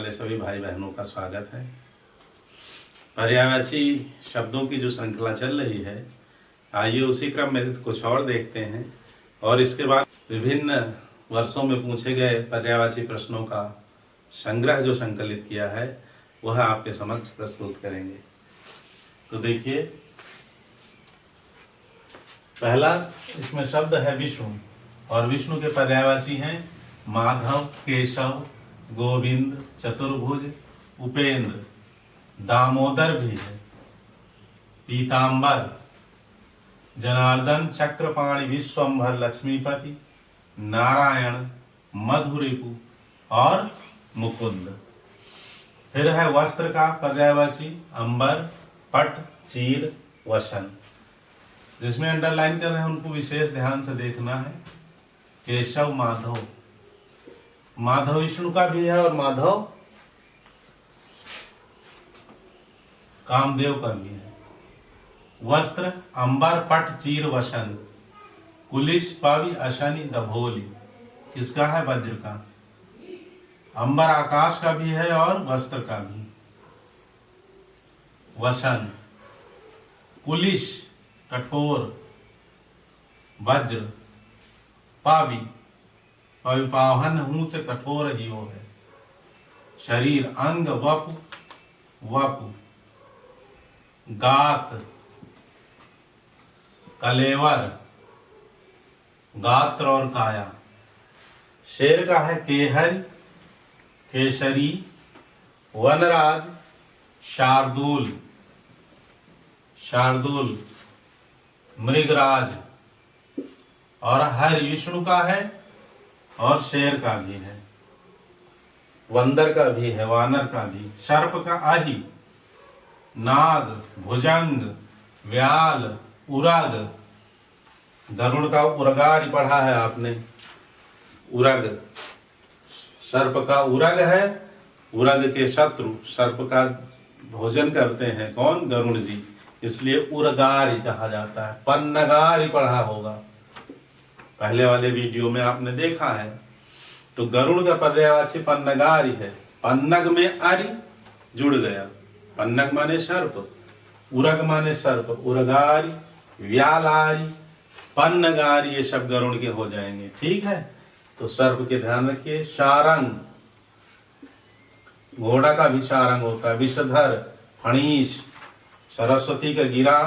वाले सभी भाई बहनों का स्वागत है। पर्यायवाची शब्दों की जो श्रृंखला चल रही है, आइए उसी क्रम में कुछ और देखते हैं और इसके बाद विभिन्न वर्षों में पूछे गए पर्यायवाची प्रश्नों का संग्रह जो संकलित किया है वह आपके समक्ष प्रस्तुत करेंगे। तो देखिए, पहला इसमें शब्द है विष्णु और विष्णु के पर्यायवाची हैं माधव, केशव, गोविंद, चतुर्भुज, उपेंद्र, दामोदर भी है, पीतांबर, जनार्दन, चक्रपाणि, विश्वंभर, लक्ष्मीपति, नारायण, मधुरिपु और मुकुंद। फिर है वस्त्र का पर्यायवाची अंबर, पट, चीर, वसन। जिसमें अंडरलाइन कर रहे हैं उनको विशेष ध्यान से देखना है। केशव, माधव, माधव विष्णु का भी है और माधव कामदेव का भी है। वस्त्र अंबर, पट, चीर, वसन। कुलिश, पवि, अशनि, दभोली किसका है? वज्र का। अंबर आकाश का भी है और वस्त्र का भी। वसन कुलिश कठोर, वज्र, पावि पावहन, ऊंच कठोर ही वो है। शरीर अंग, वपु, वपु, गात, कलेवर, गात्र और काया। शेर का है केहर, केसरी, वनराज, शार्दूल, शार्दूल, मृगराज और हरि विष्णु का है और शेर का भी है, वंदर का भी है, वानर का भी। सर्प का आही, नाग, भुजंग, व्याल, उरग। गरुड़ का उरगारी पढ़ा है आपने, उरग। सर्प का उरग है, उरग के शत्रु सर्प का भोजन करते हैं कौन? गरुड़ जी, इसलिए उरगारी कहा जाता है। पन्नगारी पढ़ा होगा, पहले वाले वीडियो में आपने देखा है। तो गरुड़ का पर्यायवाची पन्नगारी है। पन्नग में अरि जुड़ गया, पन्नग माने सर्प, उरग माने सर्प, उरगारी, व्यालारी, पन्नगारी, ये सब गरुड़ के हो जाएंगे। ठीक है, तो सर्प के ध्यान रखिए। शारंग, घोड़ा का भी शारंग होता है। विषधर, फणीश, सरस्वती का गिरा,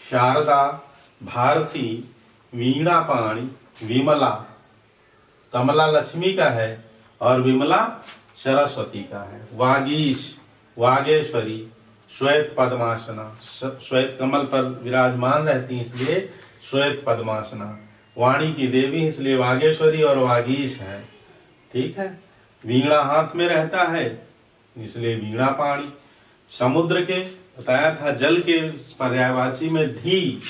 शारदा, भारती, वीणापाणी, विमला। कमला लक्ष्मी का है और विमला सरस्वती का है। वागीश, वागेश्वरी, श्वेत पद्मासना, श्वेत कमल पर विराजमान रहती इसलिए श्वेत पद्मासना। वाणी की देवी इसलिए वागेश्वरी और वागीश है। ठीक है, वीणा हाथ में रहता है इसलिए वीणापाणी। समुद्र के बताया था, जल के पर्यायवाची में धी,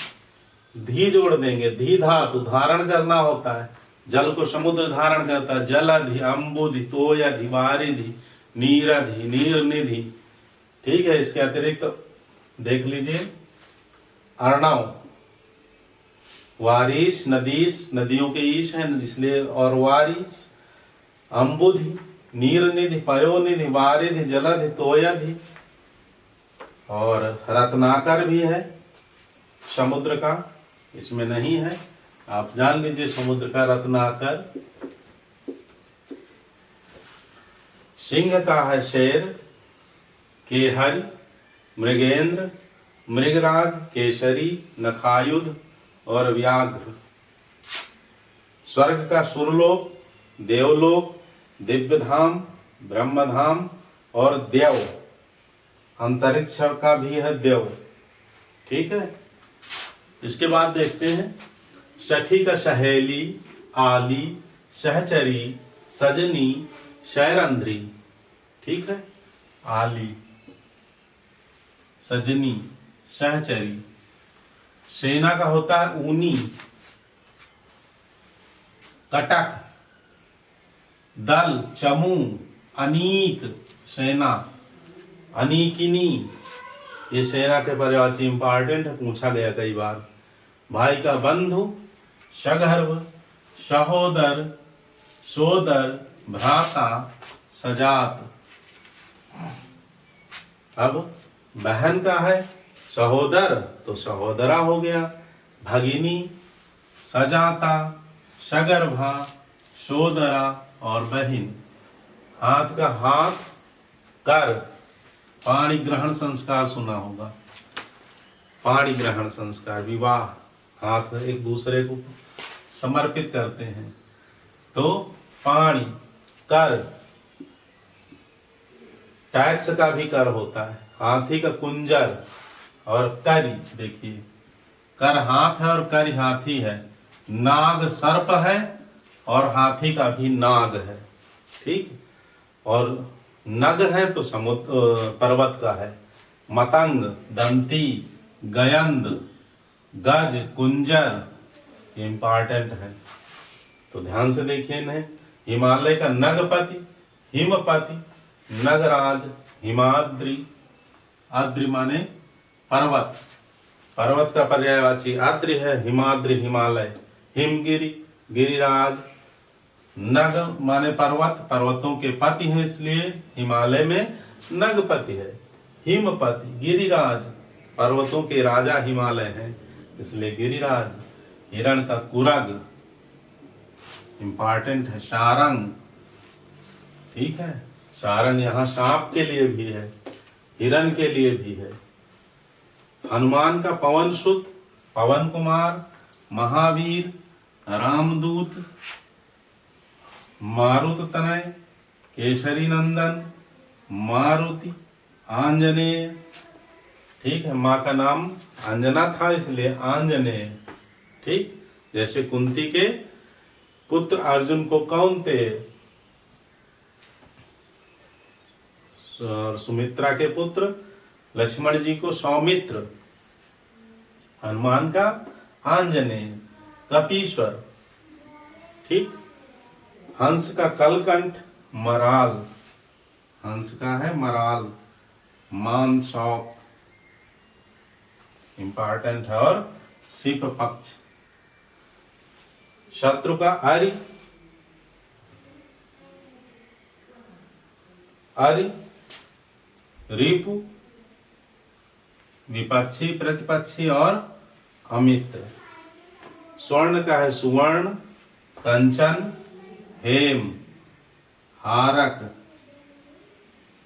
धी जोड़ देंगे। धी धातु धारण करना होता है, जल को समुद्र धारण करता है। जलधि, अम्बुधि, तोयधि, वारिधि, नीरधि, नीरनिधि। ठीक है, इसके अतिरिक्त देख लीजिए अर्णव, वारिश, नदीश, नदियों के ईश है इसलिए, और वारिश, अम्बुधि, नीरनिधि, पयोनिधि, वारिधि, जलधि, तोयधि और रत्नाकर भी है समुद्र का, इसमें नहीं है, आप जान लीजिए समुद्र का रत्नाकर। सिंह का है शेर, केहरि, मृगेंद्र, मृगराज, केसरी, नखायुध और व्याघ्र। स्वर्ग का सुरलोक, देवलोक, दिव्यधाम, ब्रह्मधाम और देव। अंतरिक्ष का भी है देव। ठीक है, इसके बाद देखते हैं सखी का सहेली, आली, सहचरी, सजनी, शैरंध्री। ठीक है, आली, सजनी, सहचरी। सेना का होता है ऊनी, कटक, दल, चमू, अनीक, सेना, अनीकिनी। ये सेना के पर्यायवाची इंपॉर्टेंट है, पूछा गया कई बार। भाई का बंधु, सगर्भ, सहोदर, सोदर, भ्राता, सजात। अब बहन का है सहोदर तो सहोदरा हो गया, भगिनी, सजाता, सगर्भा, सोदरा और बहिन। हाथ का हाथ, कर, पाणी ग्रहण संस्कार सुना होगा, पाणी ग्रहण संस्कार, विवाह, हाथ एक दूसरे को समर्पित करते हैं। तो पाणी, कर, टैक्स का भी कर होता है, हाथी का कुंजर और करी। देखिए कर हाथ है और करी हाथी है, नाग सर्प है और हाथी का भी नाग है, ठीक। और नग है तो समुद्र पर्वत का है, मतंग, दंती, गयंद, गज, कुंजर, इंपॉर्टेंट है तो ध्यान से देखिए इन्हें। हिमालय का नगपति, हिमपति, नगराज, हिमाद्री, आद्री माने पर्वत, पर्वत का पर्यायवाची आद्री है, हिमाद्री हिमालय, हिमगिरी, गिरिराज, नग माने पर्वत, पर्वतों के पति हैं इसलिए हिमालय में नगपति है, हिमपति, गिरिराज, पर्वतों के राजा हिमालय हैं इसलिए गिरिराज, हिरण का कुरग, इंपॉर्टेंट है, सारंग, ठीक है, सारंग यहाँ सांप के लिए भी है, हिरण के लिए भी है। हनुमान का पवन सुत, पवन कुमार, महावीर, रामदूत, मारुत तनय, केसरी नंदन, मारुति, आंजनेय, ठीक है, माँ का नाम अंजना था इसलिए आंजनेय, ठीक। जैसे कुंती के पुत्र अर्जुन को कौन्तेय और सुमित्रा के पुत्र लक्ष्मण जी को सौमित्र, हनुमान का आंजनेय, कपीश्वर, ठीक। हंस का कलकंठ, मराल, हंस का है मराल, मान शौक, इंपॉर्टेंट है, और सिप पक्ष। शत्रु का अरि, अरि, रिपु, विपक्षी, प्रतिपक्षी और अमित्र। स्वर्ण का है सुवर्ण, कंचन, हेम, हारक,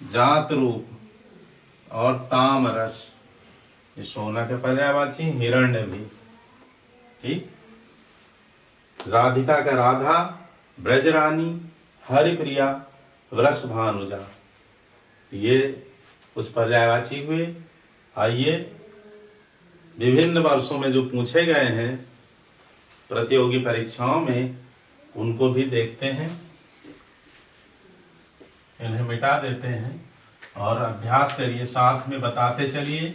जात रूप और तामरस, ये सोना के पर्यायवाची, हिरण्य भी, ठीक। राधिका का राधा, ब्रजरानी, हरिप्रिया, वृषभानुजा, ये कुछ पर्यायवाची हुए। आइए विभिन्न वर्षों में जो पूछे गए हैं प्रतियोगी परीक्षाओं में उनको भी देखते हैं, इन्हें मिटा देते हैं और अभ्यास करिए, साथ में बताते चलिए।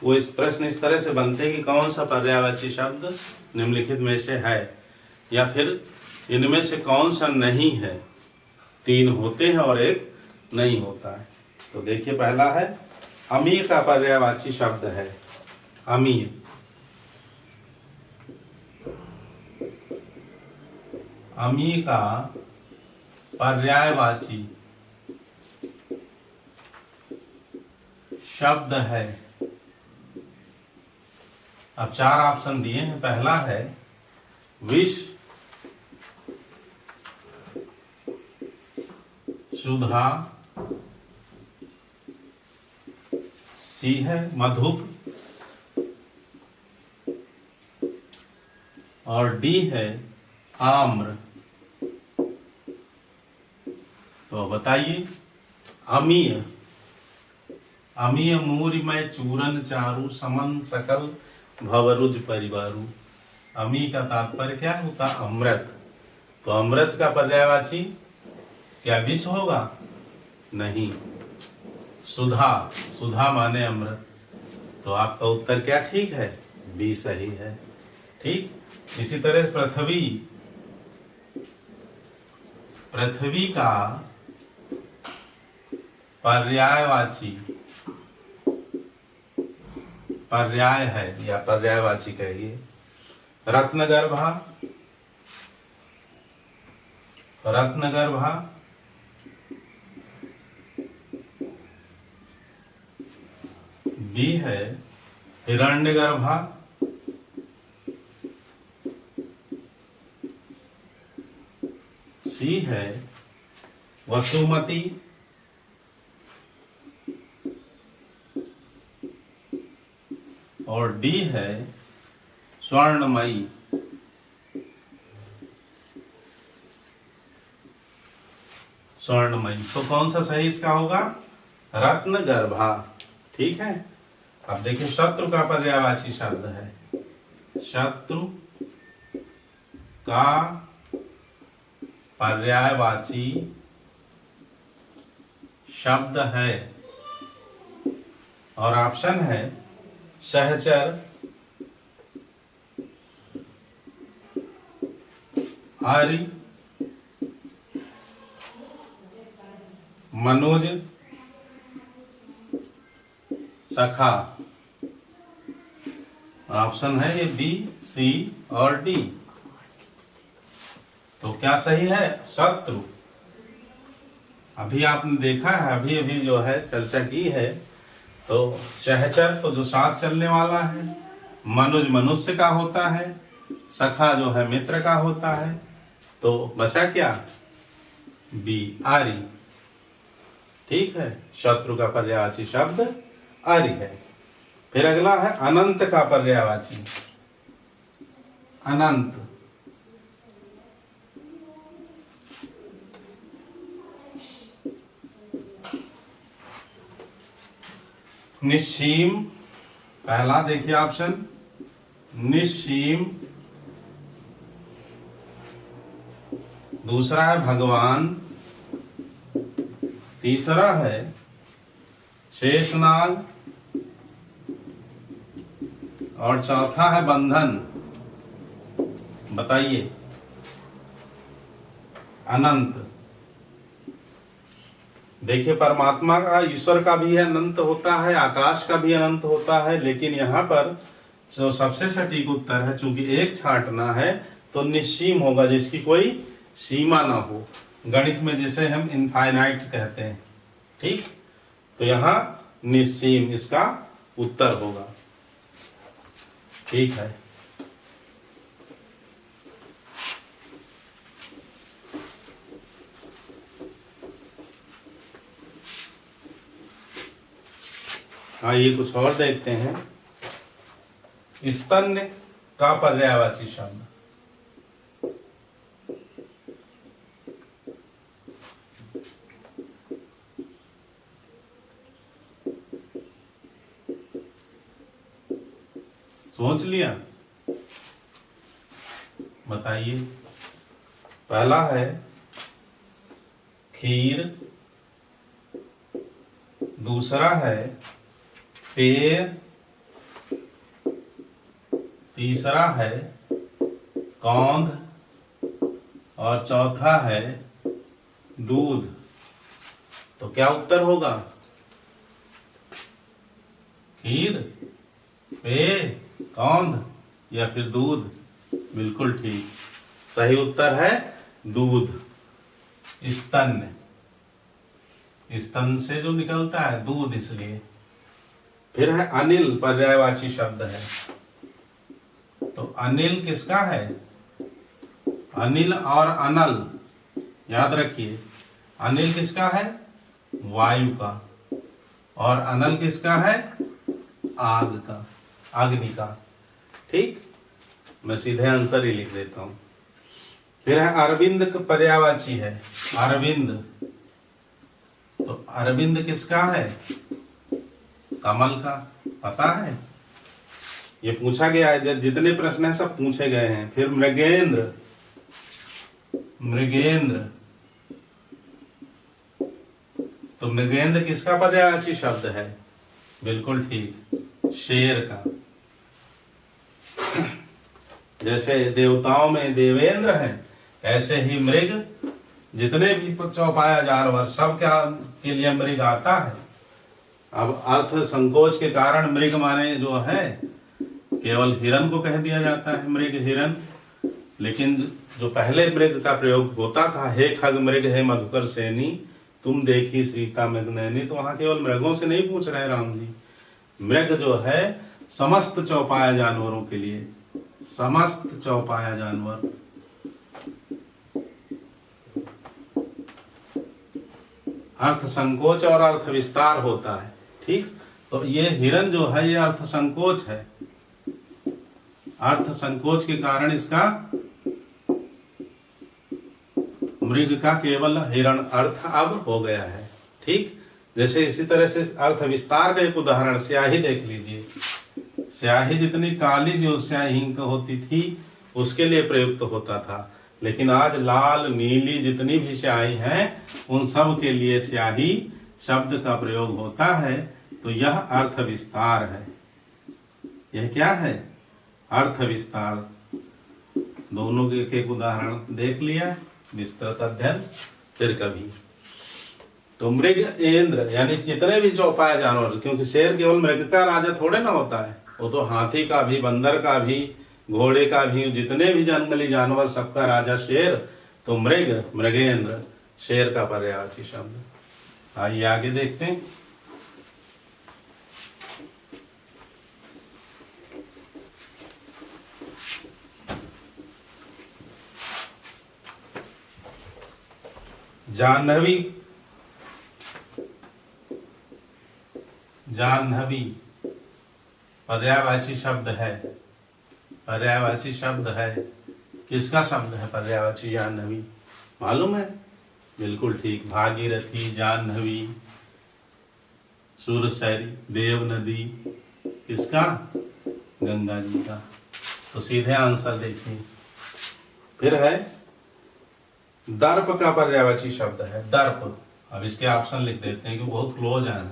वो इस प्रश्न इस तरह से बनते हैं कि कौन सा पर्यायवाची शब्द निम्नलिखित में से है या फिर इनमें से कौन सा नहीं है। 3 होते हैं और 1 नहीं होता है। तो देखिए पहला है अमीय का पर्यायवाची शब्द है, अमीय, अमीय का पर्यायवाची शब्द है। अब 4 ऑप्शन दिए हैं। पहला है विष, सुधा, सी है मधुप और डी है आम्र। तो बताइए अमीय, अमीय मूरी में चूरन चारु समन सकल भवरुज परिवारु। अमी का तात्पर्य क्या होता? अमृत। तो अमृत का पर्यायवाची क्या विष होगा? नहीं। सुधा, सुधा माने अमृत। तो आपका उत्तर क्या ठीक है? बी सही है। ठीक। इसी तरह पृथ्वी, पृथ्वी का पर्यायवाची, पर्याय है या पर्यायवाची कहिए, रत्नगर्भा, रत्नगर्भा, बी है हिरण्यगर्भा, सी है वसुमती, और डी है स्वर्णमयी। स्वर्णमयी, तो कौन सा सही इसका होगा? रत्नगर्भा। ठीक है। अब देखिए शत्रु का पर्यायवाची शब्द है, शत्रु का पर्यायवाची शब्द है, और ऑप्शन है सहचर, आर्य, मनोज, सखा। ऑप्शन है ये बी, सी और डी। तो क्या सही है? शत्रु। अभी आपने देखा है, अभी अभी जो है चर्चा की है, तो सहचर तो जो साथ चलने वाला है, मनुज मनुष्य का होता है, सखा जो है मित्र का होता है, तो बचा क्या? बी, आर्य। ठीक है, शत्रु का पर्यायवाची शब्द आर्य है। फिर अगला है अनंत का पर्यायवाची, अनंत। निस्सीम, पहला देखिए ऑप्शन, निस्सीम। दूसरा है भगवान, तीसरा है शेषनाग, और चौथा है बंधन। बताइए। अनंत। देखिए परमात्मा का, ईश्वर का भी अनंत होता है, आकाश का भी अनंत होता है, लेकिन यहाँ पर जो सबसे सटीक उत्तर है, चूंकि एक छांटना है, तो निस्सीम होगा, जिसकी कोई सीमा ना हो। गणित में जिसे हम इनफाइनाइट कहते हैं। ठीक, तो यहाँ निस्सीम इसका उत्तर होगा। ठीक है। आइए कुछ और देखते हैं। स्तन्य का पर्यायवाची शब्द, सोच लिया? बताइए। पहला है खीर, दूसरा है पेय, तीसरा है कौंध, और चौथा है दूध। तो क्या उत्तर होगा? खीर, पेय, कौंध या फिर दूध? बिल्कुल ठीक, सही उत्तर है दूध। स्तन्य, स्तन से जो निकलता है दूध, इसलिए। फिर है अनिल, पर्यायवाची शब्द है। तो अनिल किसका है? अनिल और अनल, याद रखिए। अनिल किसका है? वायु का। और अनल किसका है? आग का, अग्नि का। ठीक, मैं सीधे आंसर ही लिख देता हूं। फिर है अरविंद का पर्यायवाची है, अरविंद। तो अरविंद किसका है? कमल का। पता है, ये पूछा गया है, जितने प्रश्न हैं सब पूछे गए हैं। फिर मृगेंद्र, मृगेंद्र। तो मृगेंद्र किसका पर्यायवाची शब्द है? बिल्कुल ठीक, शेर का। जैसे देवताओं में देवेंद्र हैं, ऐसे ही मृग, जितने भी चौपाया जानवर, सब क्या के लिए मृग आता है। अब अर्थ संकोच के कारण मृग माने जो है केवल हिरन को कह दिया जाता है, मृग, हिरन। लेकिन जो पहले मृग का प्रयोग होता था, हे खग मृग हे मधुकर सेनी, तुम देखी सीता मृग नैनी, तो वहां केवल मृगों से नहीं पूछ रहे राम जी, मृग जो है समस्त चौपाया जानवरों के लिए, समस्त चौपाया जानवर। अर्थ संकोच और अर्थ विस्तार होता है, ठीक। तो ये हिरण जो है ये अर्थ संकोच है, अर्थ संकोच के कारण इसका मृग का केवल हिरण अर्थ अब हो गया है, ठीक। जैसे इसी तरह से अर्थ विस्तार का एक उदाहरण स्याही देख लीजिए। स्याही जितनी काली जो स्याही इंक होती थी उसके लिए प्रयुक्त होता था, लेकिन आज लाल नीली जितनी भी स्याही हैं उन सब के लिए स्याही शब्द का प्रयोग होता है। तो यह अर्थ विस्तार है। यह क्या है? अर्थ विस्तार। दोनों के एक उदाहरण देख लिया, विस्तृत अध्ययन फिर कभी। तो मृग इंद्र यानी जितने भी चौपाया जानवर, क्योंकि शेर केवल मृग का राजा थोड़े ना होता है, वो तो हाथी का भी, बंदर का भी, घोड़े का भी, जितने भी जंगली जानवर सबका राजा शेर। तो मृग, मृगेंद्र शेर का पर्यायवाची शब्द। आइए आगे देखते हैं। जाह्नवी, जाह्नवी पर्यायवाची शब्द है, पर्यायवाची शब्द है। किसका शब्द है पर्यायवाची? जाह्नवी। मालूम है? बिल्कुल ठीक। भागीरथी, जाह्नवी, सुरसैरी, देव नदी, किसका? गंगा जी का। तो सीधे आंसर देखिए। फिर है दर्प का पर्यायवाची शब्द है, दर्प। अब इसके ऑप्शन लिख देते हैं कि बहुत क्लोज है।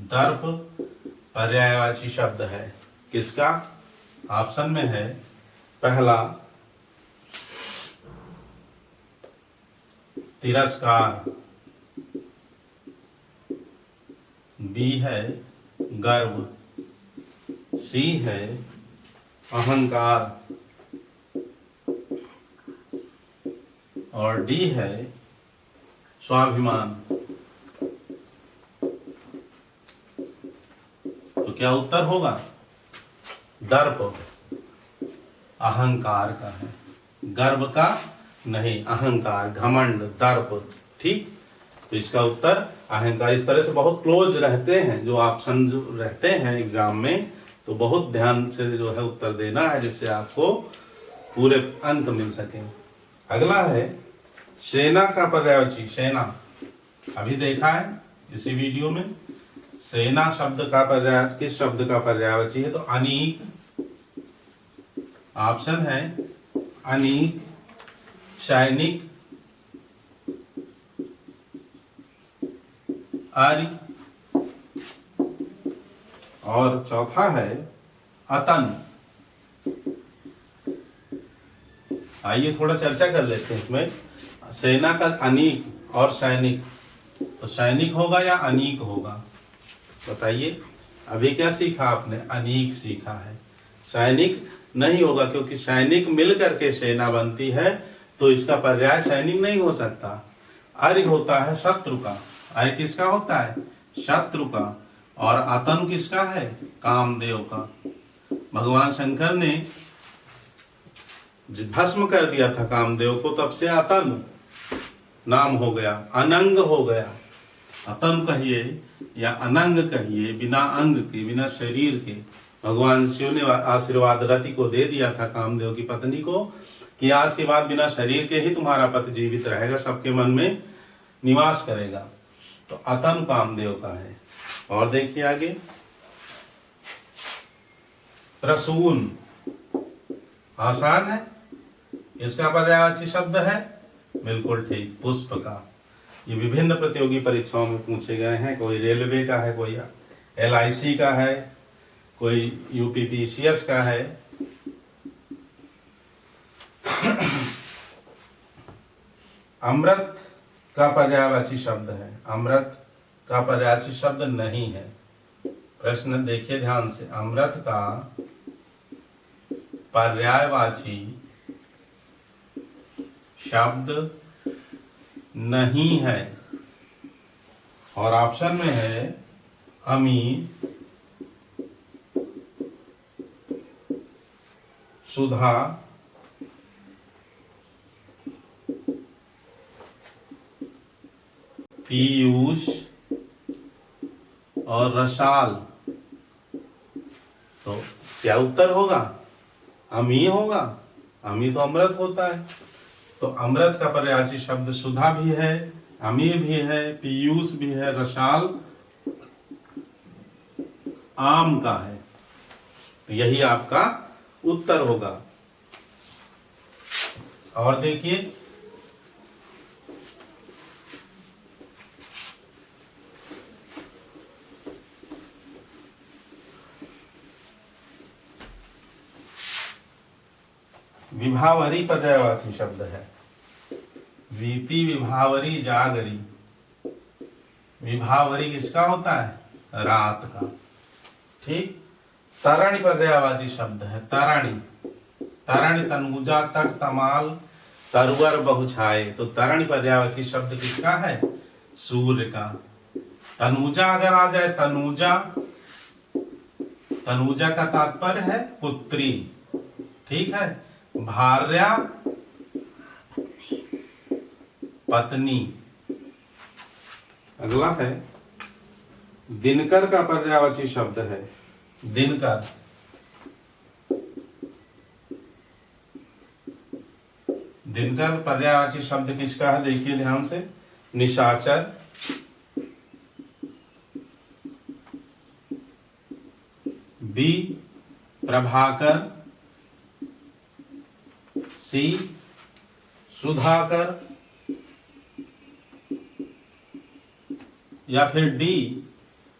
दर्प पर्यायवाची शब्द है, किसका? ऑप्शन में है पहला तिरस्कार, बी है गर्व, सी है अहंकार और डी है स्वाभिमान। तो क्या उत्तर होगा? दर्प अहंकार का है, गर्व का नहीं, अहंकार, घमंड, दर्प, ठीक। तो इसका उत्तर अहंकार। इस तरह से बहुत क्लोज रहते हैं जो ऑप्शन जो रहते हैं एग्जाम में, तो बहुत ध्यान से जो है उत्तर देना है जिससे आपको पूरे अंक मिल सके। अगला है सेना का पर्यायवाची, सेना। अभी देखा है इसी वीडियो में। सेना शब्द का पर्याय किस शब्द का पर्यायवाची है? तो अनीक। ऑप्शन है अनीक, सैनिक, आर्य और चौथा है अतन। आइए थोड़ा चर्चा कर लेते हैं इसमें। सेना का अनीक और सैनिक, तो सैनिक होगा या अनीक होगा? बताइए। अभी क्या सीखा आपने? अनीक सीखा है। सैनिक नहीं होगा, क्योंकि सैनिक मिल करके सेना बनती है, तो इसका पर्याय सैनिक नहीं हो सकता। अर्घ होता है शत्रु का। अर्घ किसका होता है? शत्रु का। और अतनु किसका है? कामदेव का। भगवान शंकर ने भस्म कर दिया था कामदेव को, तब से अतनु नाम हो गया, अनंग हो गया। अतनु कहिए या अनंग कहिए, बिना अंग के, बिना शरीर के। भगवान शिव ने आशीर्वाद रति को दे दिया था कामदेव की पत्नी को कि आज के बाद बिना शरीर के ही तुम्हारा पति जीवित रहेगा, सबके मन में निवास करेगा। तो अतनु कामदेव का है। और देखिए आगे, प्रसून आसान है। इसका पर्यायवाची शब्द है, बिल्कुल ठीक, पुष्प का। ये विभिन्न प्रतियोगी परीक्षाओं में पूछे गए हैं। कोई रेलवे का है, कोई LIC का है, कोई UPPCS का है। अमृत का पर्यायवाची शब्द है, अमृत का पर्यायवाची शब्द नहीं है। प्रश्न देखिए ध्यान से। अमृत का पर्यायवाची शब्द नहीं है। और ऑप्शन में है अमीर, सुधा, पीयूष और रसाल। तो क्या उत्तर होगा? अमी होगा। अमी तो अमृत होता है। तो अमृत का पर्यायवाची शब्द सुधा भी है, अमी भी है, पीयूष भी है, रसाल आम का है। तो यही आपका उत्तर होगा। और देखिए, विभावरी पर्यायवाची शब्द है। वीति, विभावरी, जागरी। विभावरी किसका होता है? रात का। ठीक। तराणी पर्यायवाची शब्द है। तराणी, तराणी तनुजा, तट, तमाल, तरवर, बहुछाए। तो तराणी पर्यायवाची शब्द किसका है? सूर्य का। तनुजा अगर आ जाए, तनुजा, तनुजा का तात्पर्य है पुत्री। ठीक है। भार्या, पत्नी। अगला है दिनकर का पर्यायवाची शब्द है। दिनकर, दिनकर पर्यायवाची शब्द किसका है? देखिए ध्यान से। निशाचर, बी प्रभाकर, सी सुधाकर, या फिर डी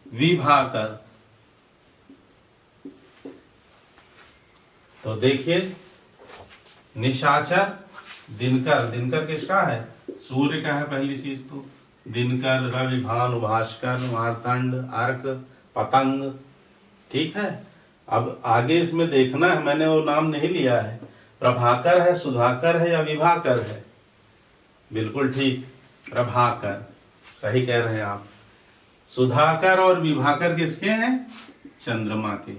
विभाकर। तो देखिए, निशाचर, दिनकर। दिनकर किसका है? सूर्य का है पहली चीज तो। दिनकर, रवि, भानु, भास्कर, मार्तंड, अर्क, पतंग। ठीक है। अब आगे इसमें देखना है, मैंने वो नाम नहीं लिया है। प्रभाकर है, सुधाकर है, या विभाकर है? बिल्कुल ठीक, प्रभाकर। सही कह रहे हैं आप। सुधाकर और विभाकर किसके हैं? चंद्रमा के।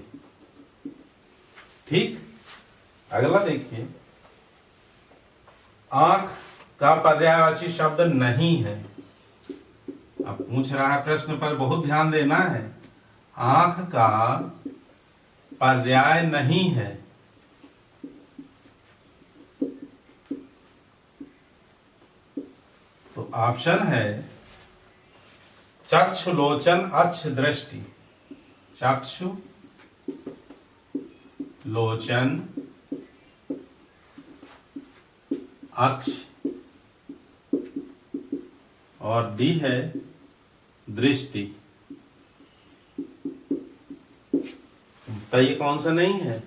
ठीक। अगला देखिए, आंख का पर्यायवाची शब्द नहीं है। अब पूछ रहा है प्रश्न पर बहुत ध्यान देना है। आंख का पर्याय नहीं है। तो ऑप्शन है चक्षु, लोचन, अक्ष, दृष्टि। चक्षु, लोचन, अक्ष, और डी है दृष्टि। तो ये कौन सा नहीं है?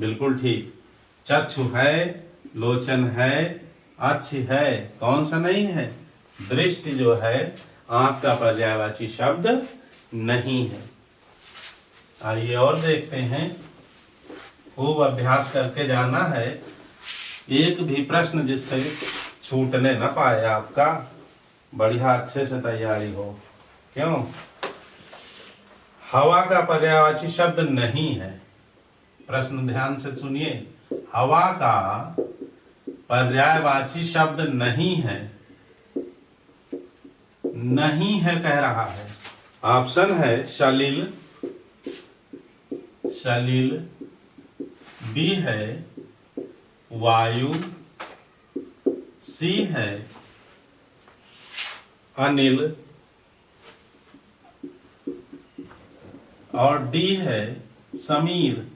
बिल्कुल ठीक, चक्षु है, लोचन है, अक्ष है। कौन सा नहीं है? दृष्टि जो है आंख का पर्यायवाची शब्द नहीं है। आइए और देखते हैं। खूब अभ्यास करके जाना है, एक भी प्रश्न जिससे छूटने न पाए आपका, बढ़िया अच्छे से तैयारी हो। क्यों? हवा का पर्यायवाची शब्द नहीं है। प्रश्न ध्यान से सुनिए। हवा का पर्यायवाची शब्द नहीं है। नहीं है कह रहा है। ऑप्शन है सलिल, सलिल, बी है वायु, सी है अनिल, और डी है समीर।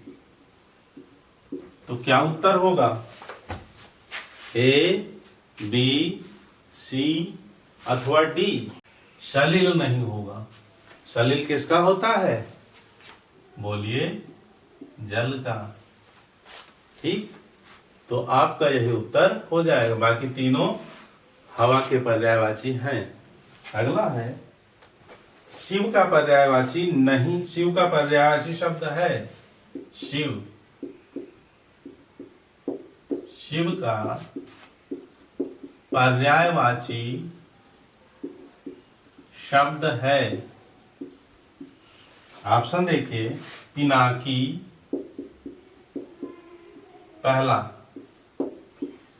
तो क्या उत्तर होगा? ए, बी, सी अथवा डी। सलिल नहीं होगा। सलिल किसका होता है? बोलिए, जल का। ठीक। तो आपका यही उत्तर हो जाएगा। बाकी तीनों हवा के पर्यायवाची हैं। अगला है शिव का पर्यायवाची नहीं। शिव का पर्यायवाची शब्द है शिव। शिव का पर्यायवाची शब्द है, ऑप्शन देखिए, पिनाकी, पहला।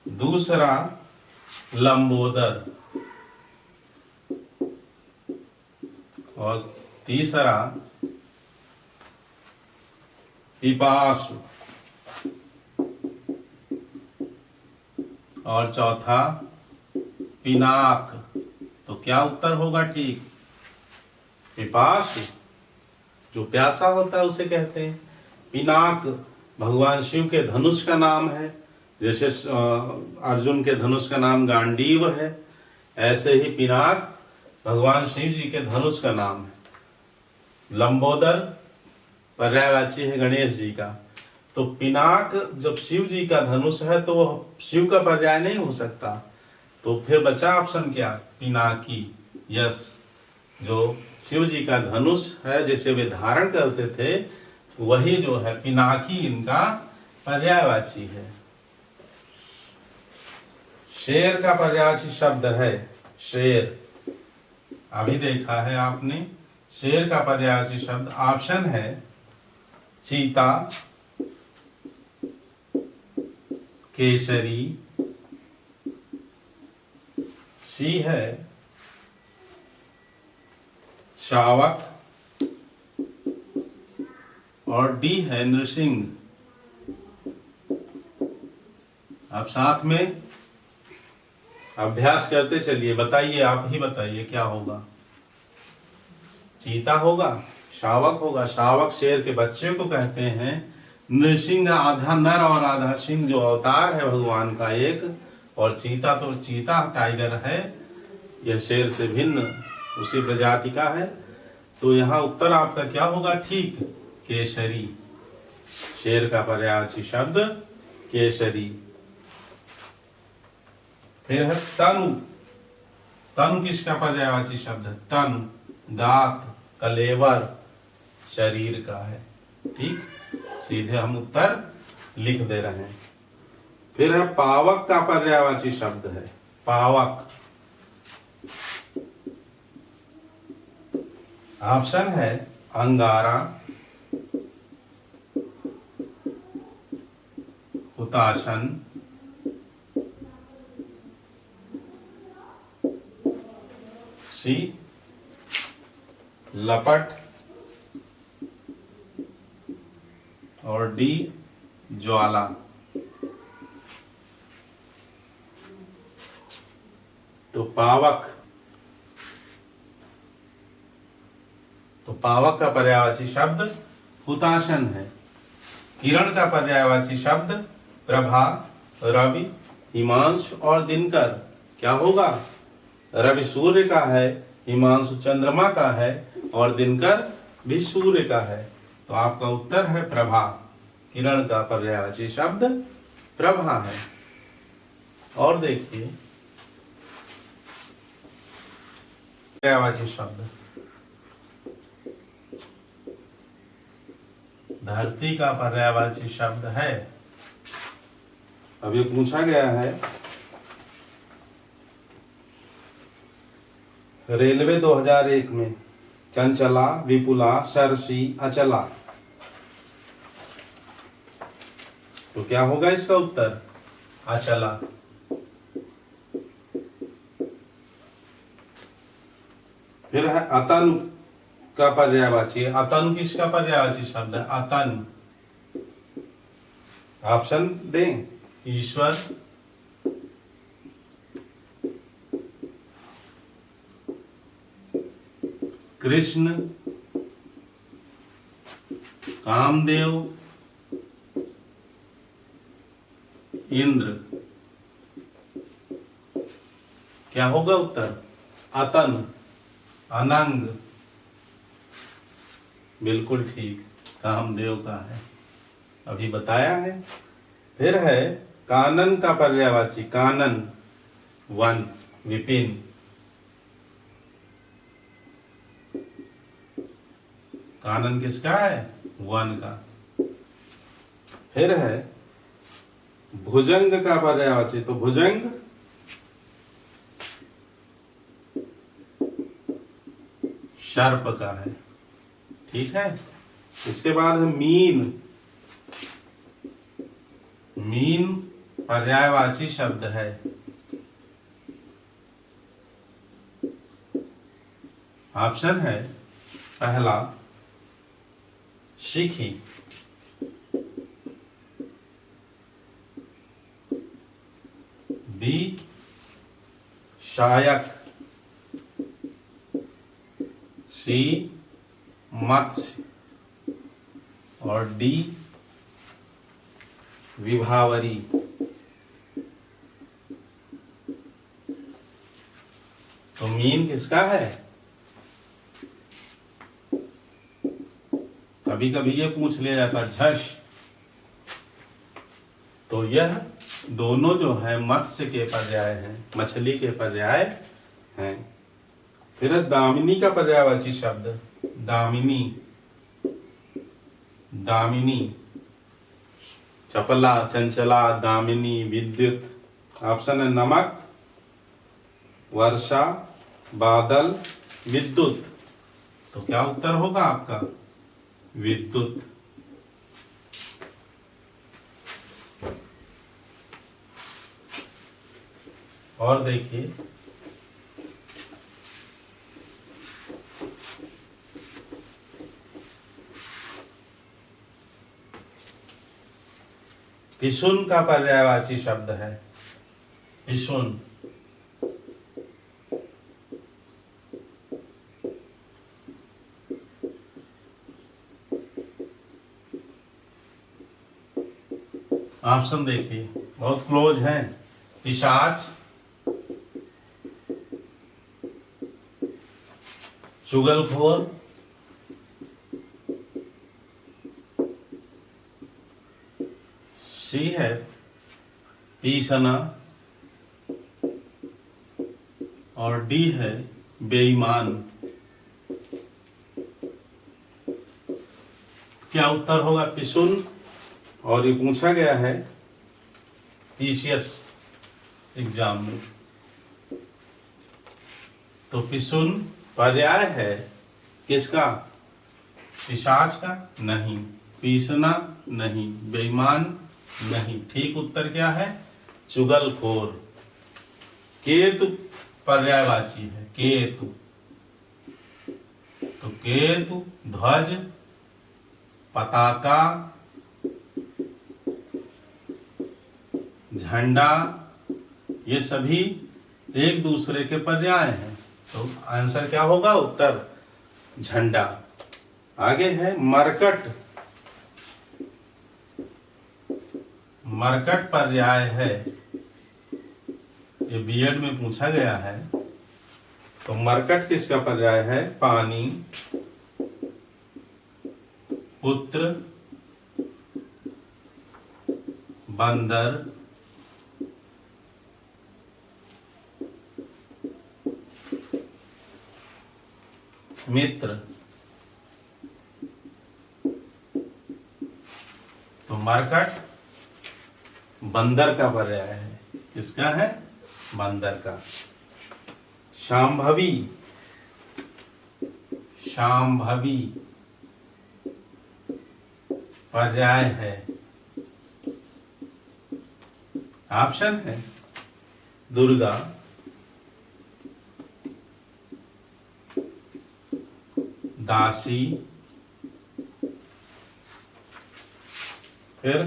दूसरा लंबोदर, और तीसरा पिपासु, और चौथा पिनाक। तो क्या उत्तर होगा ठीक? पिपासु जो प्यासा होता है उसे कहते हैं। पिनाक भगवान शिव के धनुष का नाम है, जैसे अर्जुन के धनुष का नाम गांडीव है, ऐसे ही पिनाक भगवान शिव जी के धनुष का नाम है। लंबोदर पर्यायवाची है गणेश जी का। तो पिनाक जब शिव जी का धनुष है तो वह शिव का पर्याय नहीं हो सकता, तो फिर बचा ऑप्शन क्या? पिनाकी। यस, जो शिव जी का धनुष है जिसे वे धारण करते थे, वही जो है पिनाकी इनका पर्यायवाची है। शेर का पर्यायवाची शब्द है शेर। अभी देखा है आपने। शेर का पर्यायवाची शब्द ऑप्शन है चीता, केसरी, सी है शावक, और डी है नृसिंह। अब साथ में अभ्यास करते चलिए। बताइए, आप ही बताइए क्या होगा? चीता होगा, शावक होगा। शावक शेर के बच्चे को कहते हैं। नृसिंह आधा नर और आधा सिंह जो अवतार है भगवान का एक, और चीता तो चीता टाइगर है, यह शेर से भिन्न उसी प्रजाति का है। तो यहाँ उत्तर आपका क्या होगा ठीक? केसरी। शेर का पर्यायवाची शब्द केसरी। फिर है तनु। तनु किसका पर्यायवाची शब्द है? तनु दांत, कलेवर, शरीर का है। ठीक, सीधे हम उत्तर लिख दे रहे हैं। फिर है पावक का पर्यायवाची शब्द है पावक। ऑप्शन है अंगारा, हुताशन, सी लपट, और डी ज्वाला। तो पावक का पर्यायवाची शब्द हुताशन है। किरण का पर्यायवाची शब्द प्रभा, रवि, हिमांशु और दिनकर। क्या होगा? रवि सूर्य का है, हिमांशु चंद्रमा का है, और दिनकर भी सूर्य का है। तो आपका उत्तर है प्रभा। किरण का पर्यायवाची शब्द प्रभा है। और देखिए पर्यायवाची शब्द धरती का पर्यायवाची शब्द है। अब ये पूछा गया है रेलवे 2001 में चंचला, विपुला, सरसी, अचला। तो क्या होगा इसका उत्तर? अचला। फिर है अतनु का पर्यायवाची। अतनु किसका पर्यायवाची शब्द है? अतनु। ऑप्शन दें? ईश्वर, कृष्ण, कामदेव, इंद्र। क्या होगा उत्तर? अतनु, अनंग। बिल्कुल ठीक, कामदेव का है, अभी बताया है। फिर है कानन का पर्यायवाची। कानन वन, विपिन। कानन किसका है? वन का। फिर है भुजंग का पर्यायवाची। तो भुजंग सर्प का है। ठीक है। इसके बाद है मीन। मीन पर्यायवाची शब्द है। ऑप्शन है पहला शिखी, बी शायक, सी मत्स्य और डी विभावरी। तो मीन किसका है? कभी कभी ये पूछ लिया जाता झष, तो यह दोनों जो है मत्स्य के पर्याय हैं, मछली के पर्याय हैं। फिर दामिनी का पर्यायवाची शब्द दामिनी, दामिनी चपला, चंचला, दामिनी, विद्युत। ऑप्शन है नमक, वर्षा, बादल, विद्युत। तो क्या उत्तर होगा आपका? विद्युत। और देखिए पिशुन का पर्यायवाची शब्द है पिशुन। ऑप्शन देखिए बहुत क्लोज है। पिशाच, चुगलखोर, सी है पीसना और डी है बेईमान। क्या उत्तर होगा? पिशुन। और ये पूछा गया है पीसीएस एग्जाम में। तो पिशुन पर्याय है किसका? पिशाच का? नहीं। पीसना? नहीं। बेईमान? नहीं। ठीक उत्तर क्या है? चुगलखोर। केतु पर्यायवाची है केतु। तो केतु, ध्वज, पताका, झंडा, ये सभी एक दूसरे के पर्याय हैं। तो आंसर क्या होगा? उत्तर झंडा। आगे है मरकट। मरकट पर्याय है, ये बीएड में पूछा गया है। तो मरकट किसका पर्याय है? पानी, पुत्र, बंदर, मित्र। तो मरकट बंदर का पर्याय है। किसका है? बंदर का। शांभवी, शांभवी पर्याय है। ऑप्शन है दुर्गा, दासी, फिर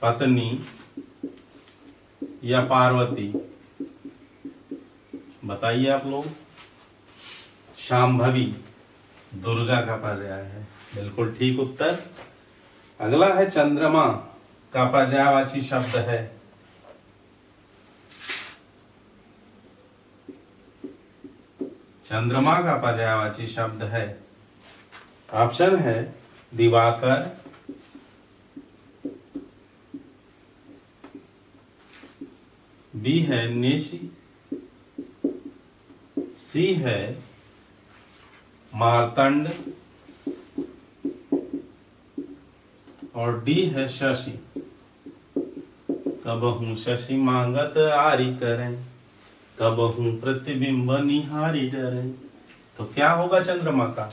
पत्नी या पार्वती। बताइए आप लोग। शांभवी दुर्गा का पर्याय है। बिल्कुल ठीक उत्तर। अगला है चंद्रमा का पर्यायवाची शब्द है। चंद्रमा का पर्यायवाची शब्द है। ऑप्शन है दिवाकर, बी है निशि, सी है मार्तंड और डी है शशि। कबहू शशि मांगत आरी करें, कबहू प्रतिबिंब निहारी डरें। तो क्या होगा चंद्रमा का?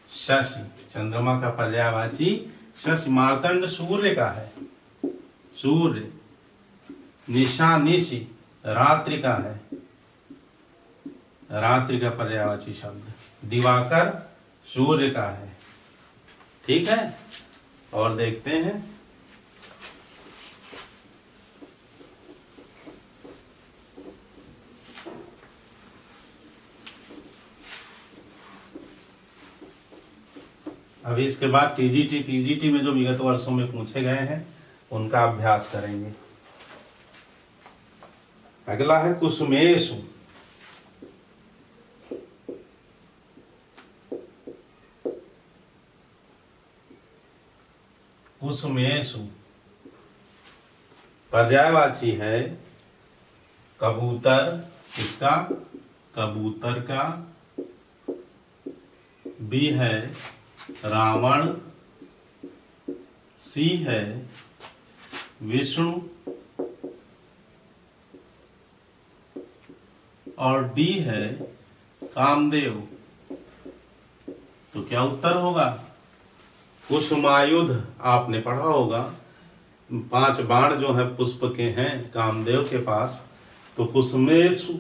शशि। चंद्रमा का पर्यायवाची शशि। मार्तंड सूर्य का है। सूर्य, निशा निशि रात्रि का है, रात्रि का पर्यायवाची शब्द, दिवाकर सूर्य का है। ठीक है, और देखते हैं अभी इसके बाद टीजीटी में जो विगत वर्षों में पूछे गए हैं उनका अभ्यास करेंगे। अगला है कुसुमेषु। कुसुमेषु पर्यायवाची है कबूतर, किसका? कबूतर का। बी है रावण, सी है विष्णु और डी है कामदेव। तो क्या उत्तर होगा? कुसुमायुध आपने पढ़ा होगा, 5 बाण जो है पुष्प के हैं कामदेव के पास, तो कुसुमेषु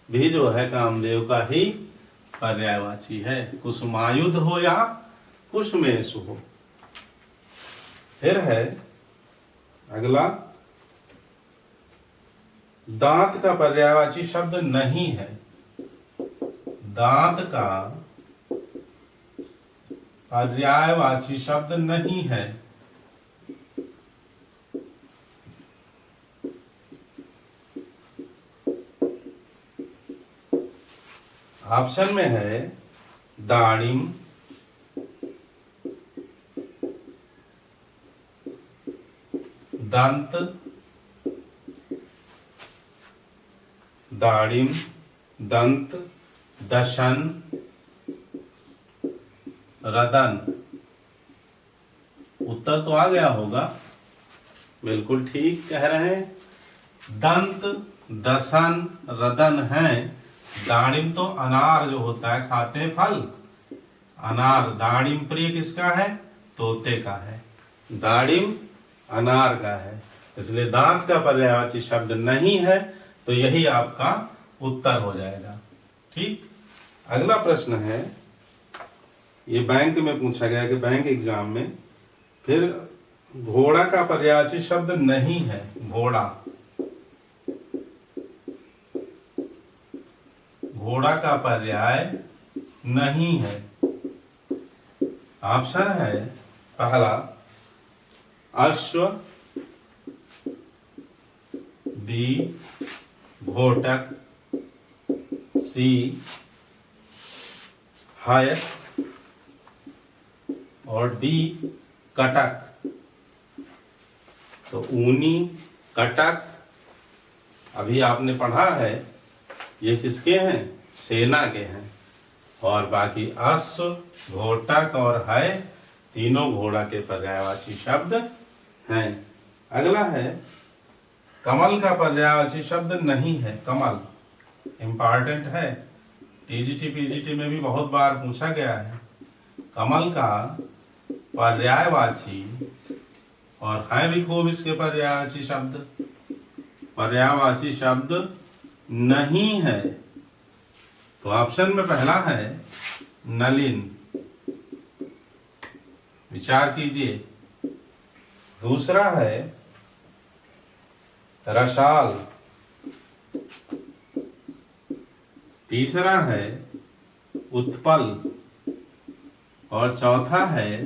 भी जो है कामदेव का ही पर्यायवाची है। कुसुमायुध हो या कुसुमेषु हो। फिर है अगला, दांत का पर्यायवाची शब्द नहीं है। दांत का पर्यायवाची शब्द नहीं है। ऑप्शन में है दाड़िम, दंत, दाड़िम, दंत, दशन, रदन। उत्तर तो आ गया होगा, बिल्कुल ठीक कह रहे हैं। दंत, दशन, रदन है। दाड़िम तो अनार जो होता है, खाते हैं फल, अनार। दाड़िम प्रिय किसका है? तोते का है। दाड़िम अनार का है, इसलिए दांत का पर्यायवाची शब्द नहीं है, तो यही आपका उत्तर हो जाएगा। ठीक। अगला प्रश्न है, ये बैंक में पूछा गया कि बैंक एग्जाम में, फिर घोड़ा का पर्यायवाची शब्द नहीं है। घोड़ा, घोड़ा का पर्याय नहीं है। ऑप्शन है पहला अश्व, बी घोटक, सी हायक और डी कटक। तो ऊनी, कटक अभी आपने पढ़ा है, ये किसके हैं? सेना के हैं। और बाकी अश्व, घोटक और है, तीनों घोड़ा के पर्यायवाची शब्द हैं। अगला है कमल का पर्यायवाची शब्द नहीं है। कमल इंपॉर्टेंट है, टीजीटी पीजीटी में भी बहुत बार पूछा गया है। कमल का पर्यायवाची, और है भी खूब इसके पर्यायवाची शब्द, पर्यायवाची शब्द नहीं है। तो ऑप्शन में पहला है नलिन, विचार कीजिए। दूसरा है रसाल, तीसरा है उत्पल और चौथा है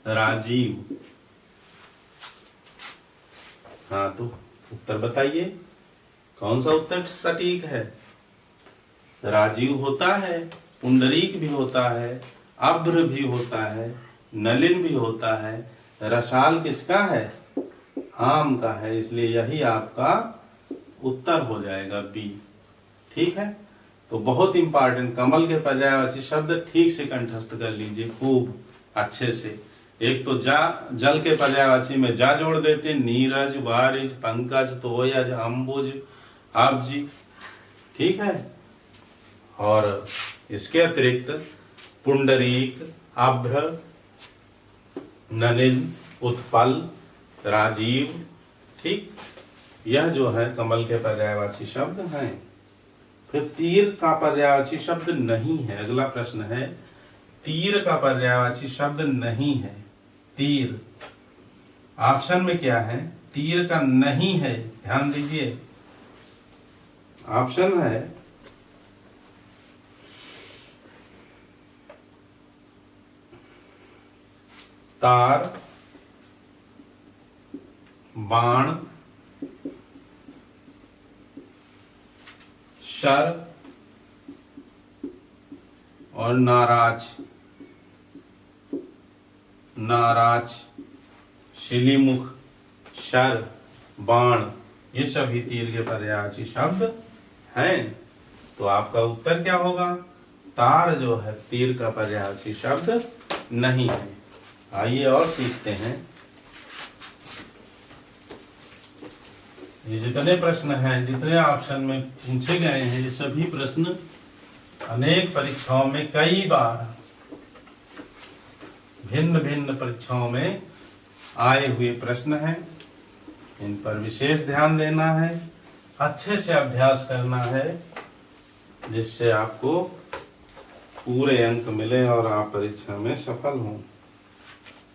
राजीव। हाँ, तो उत्तर बताइए, कौन सा उत्तर सटीक है? राजीव होता है, पुंडरीक भी होता है, अभ्र भी होता है, नलिन भी होता है। रसाल किसका है? आम का है, इसलिए यही आपका उत्तर हो जाएगा बी। ठीक है, तो बहुत इंपॉर्टेंट, कमल के पर्यायवाची शब्द ठीक से कंठस्थ कर लीजिए खूब अच्छे से। एक तो जा, जल के पर्यायवाची में जा जोड़ देते, नीरज, वारिज, पंकज, तोयज, अंबुज, अब्जी। ठीक है, और इसके अतिरिक्त पुंडरीक, अभ्र, नलिन, उत्पल, राजीव, ठीक। यह जो है कमल के पर्यायवाची शब्द हैं। फिर तीर का पर्यायवाची शब्द नहीं है। अगला प्रश्न है, तीर का पर्यायवाची शब्द नहीं है। तीर ऑप्शन में क्या है? तीर का नहीं है, ध्यान दीजिए। ऑप्शन है तार, बाण, शर और नाराज। नाराज, शिलीमुख, शर, बाण, ये सभी तीर के पर्यायवाची शब्द हैं। तो आपका उत्तर क्या होगा? तार जो है तीर का पर्यायवाची शब्द नहीं है। आइए और सीखते हैं। ये जितने प्रश्न हैं, जितने ऑप्शन में पूछे गए हैं, ये सभी प्रश्न अनेक परीक्षाओं में कई बार भिन्न भिन्न परीक्षाओं में आए हुए प्रश्न हैं। इन पर विशेष ध्यान देना है, अच्छे से अभ्यास करना है, जिससे आपको पूरे अंक मिले और आप परीक्षा में सफल हों।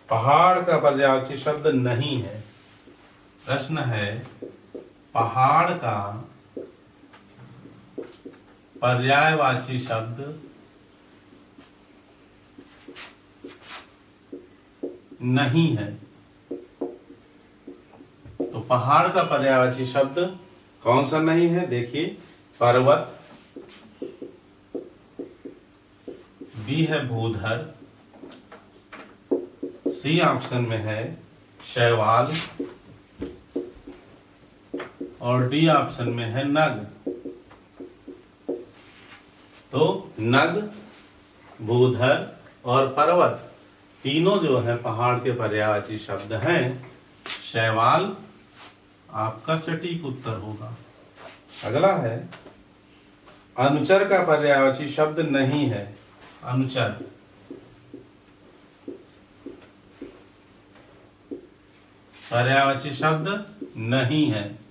पहाड़ का पर्यायवाची शब्द नहीं है। प्रश्न है, पहाड़ का पर्यायवाची शब्द नहीं है। तो पहाड़ का पर्यायवाची शब्द कौन सा नहीं है? देखिए, पर्वत, बी है भूधर, सी ऑप्शन में है शैवाल और डी ऑप्शन में है नग। तो नग, भूधर और पर्वत तीनों जो है पहाड़ के पर्यायवाची शब्द हैं। शैवाल आपका सटीक उत्तर होगा। अगला है, अनुचर का पर्यायवाची शब्द नहीं है। अनुचर, पर्यायवाची शब्द नहीं है।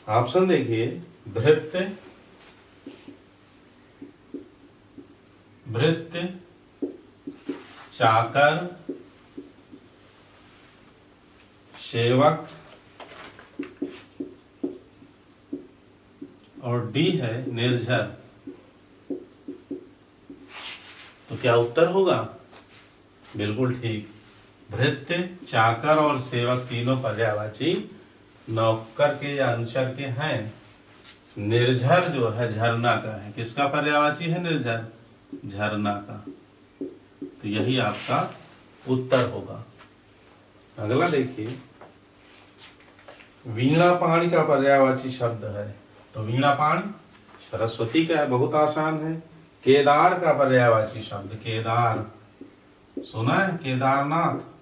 ऑप्शन देखिए, भृत्य, भृत्य, चाकर, सेवक और डी है निर्झर। तो क्या उत्तर होगा? बिल्कुल ठीक। भृत्य, चाकर और सेवक तीनों पर्यायवाची नौकर के या अनुचर के हैं। निर्झर जो है झरना का है। किसका पर्यायवाची है निर्झर? झरना का। तो यही आपका उत्तर होगा। अगला देखिए, वीणा पाणी का पर्यायवाची शब्द है। तो वीणा पाणी सरस्वती का है, बहुत आसान है। केदार का पर्यायवाची शब्द, केदार सुना है? केदारनाथ।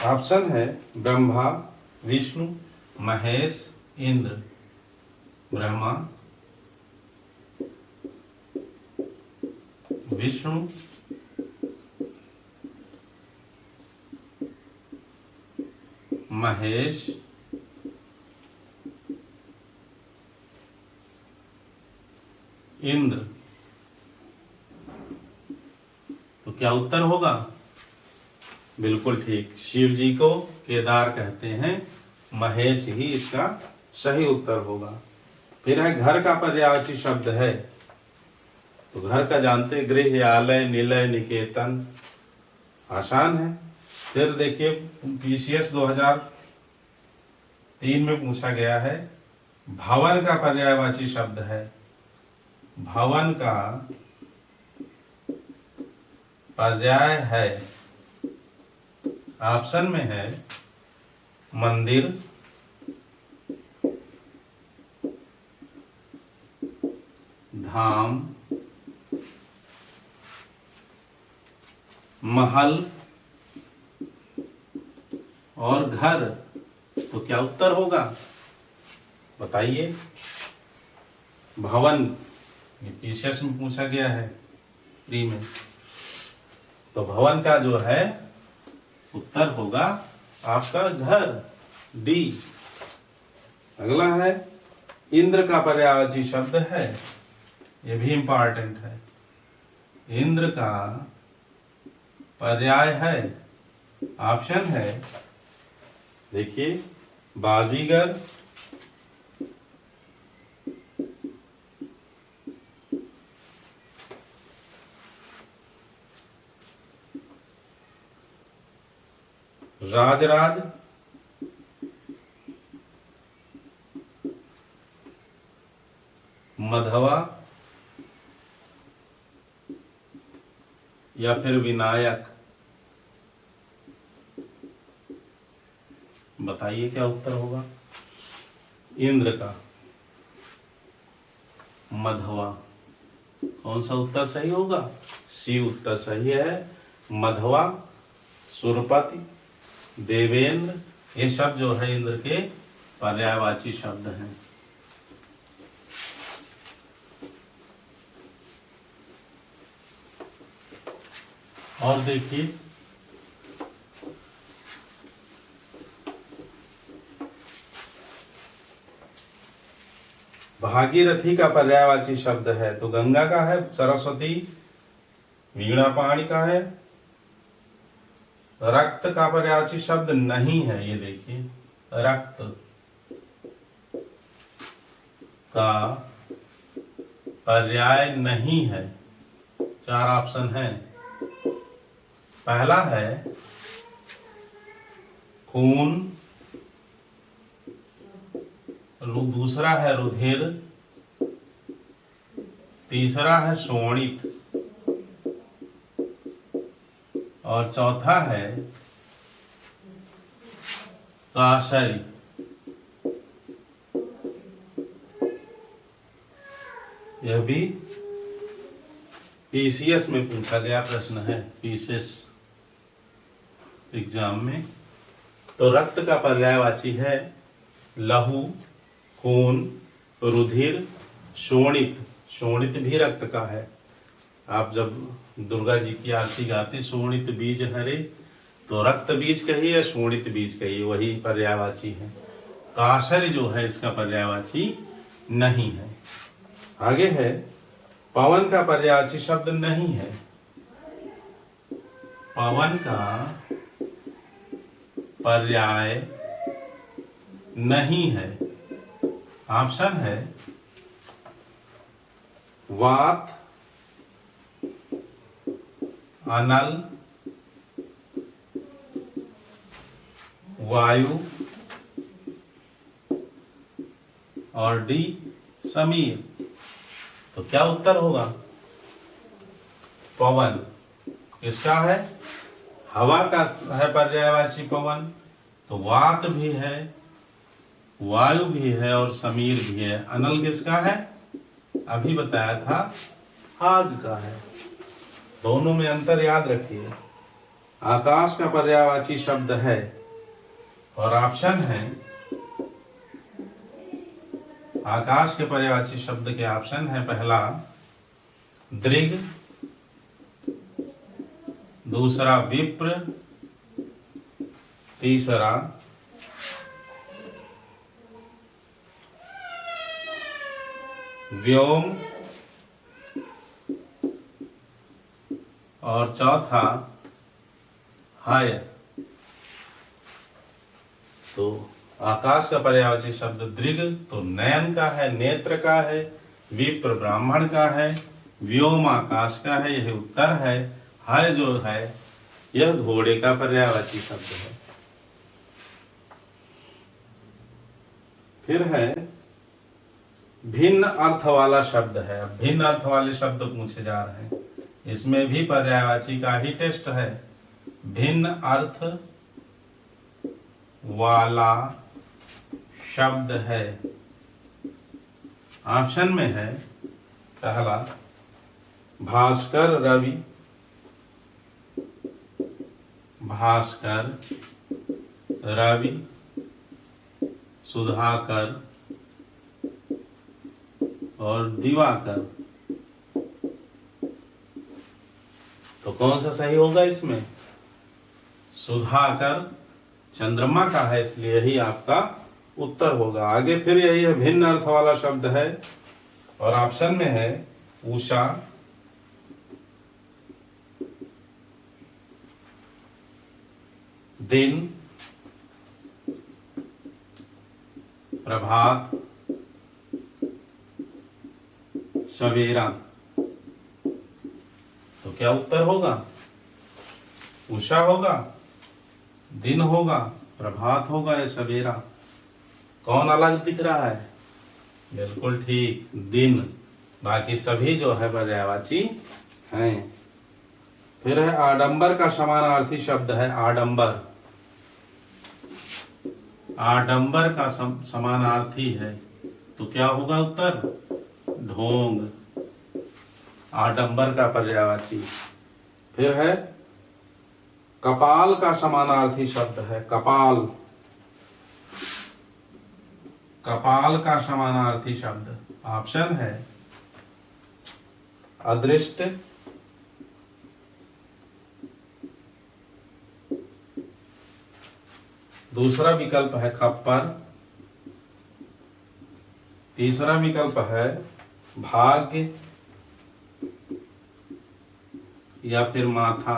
ऑप्शन है ब्रह्मा, विष्णु, महेश, इंद्र। ब्रह्मा, विष्णु, महेश, इंद्र। तो क्या उत्तर होगा? बिल्कुल ठीक। शिव जी को केदार कहते हैं, महेश ही इसका सही उत्तर होगा। फिर है घर का पर्यायवाची शब्द है। तो घर का जानते, गृह, आलय, निलय, निकेतन, आसान है। फिर देखिए, पीसीएस 2003 में पूछा गया है, भवन का पर्यायवाची शब्द है। भवन का पर्याय है, ऑप्शन में है मंदिर, धाम, महल और घर। तो क्या उत्तर होगा बताइए? भवन ये पीसीएस में पूछा गया है प्री में। तो भवन का जो है उत्तर होगा आपका घर, डी। अगला है इंद्र का पर्यायवाची शब्द है, ये भी इंपॉर्टेंट है। इंद्र का पर्याय है, ऑप्शन है, देखिए, बाजीगर, राजराज, मधवा, या फिर विनायक। बताइए क्या उत्तर होगा। इंद्र का मधवा, कौन सा उत्तर सही होगा? सी उत्तर सही है। मधवा, सुरपति, देवेंद्र, ये सब जो है इंद्र के पर्यायवाची शब्द हैं। और देखिए, भागीरथी का पर्यायवाची शब्द है तो गंगा का है, सरस्वती, वीणा पाणी का है। रक्त का पर्यायवाची शब्द नहीं है, ये देखिए, रक्त का पर्याय नहीं है। 4 ऑप्शन है। पहला है खून, दूसरा है रुधिर, तीसरा है शोणित, और चौथा है काशरी। यह भी पीसीएस में पूछा गया प्रश्न है, पीसीएस एग्जाम में। तो रक्त का पर्यायवाची है लहू, खून, रुधिर, शोणित। शोणित भी रक्त का है। आप जब दुर्गा जी की आरती गाते शोणित बीज हरे, तो रक्त बीज कहिए, शोणित बीज कहिए, वही पर्यायवाची है। काशर जो है इसका पर्यायवाची नहीं है। आगे है पवन का पर्यायवाची शब्द नहीं है। पवन का पर्याय नहीं है। ऑप्शन है वात, अनल, वायु, और डी समीर। तो क्या उत्तर होगा? पवन किसका है? हवा का है पर्यायवाची पवन। तो वात भी है, वायु भी है, और समीर भी है। अनल किसका है? अभी बताया था, आग का है। दोनों में अंतर याद रखिए। आकाश का पर्यायवाची शब्द है, और ऑप्शन है, आकाश के पर्यायवाची शब्द के ऑप्शन है, पहला दृग, दूसरा विप्र, तीसरा व्योम, और चौथा हाय। तो आकाश का पर्यायवाची शब्द दृग तो नयन का है, नेत्र का है, विप्र ब्राह्मण का है, व्योम आकाश का है, यह उत्तर है। हाय जो है यह घोड़े का पर्यायवाची शब्द है। फिर है भिन्न अर्थ वाला शब्द है। भिन्न अर्थ वाले शब्द पूछे जा रहे हैं, इसमें भी पर्यायवाची का ही टेस्ट है। भिन्न अर्थ वाला शब्द है, ऑप्शन में है, पहला भास्कर रवि, भास्कर रवि, सुधाकर और दिवाकर। तो कौन सा सही होगा इसमें? सुधाकर चंद्रमा का है, इसलिए यही आपका उत्तर होगा। आगे फिर यही है, भिन्न अर्थ वाला शब्द है और ऑप्शन में है उषा, दिन, प्रभात, सवेरा। तो क्या उत्तर होगा? उषा होगा, दिन होगा, प्रभात होगा या सवेरा? कौन अलग दिख रहा है? बिल्कुल ठीक, दिन। बाकी सभी जो है पर्यायवाची हैं। फिर है आडंबर का समानार्थी शब्द है आडंबर। आडंबर का समानार्थी है, तो क्या होगा उत्तर? ढोंग, आडंबर का पर्यायवाची। फिर है कपाल का समानार्थी शब्द है कपाल। कपाल का समानार्थी शब्द ऑप्शन है अदृष्ट, दूसरा विकल्प है खप्पर, तीसरा विकल्प है भाग्य या फिर माथा।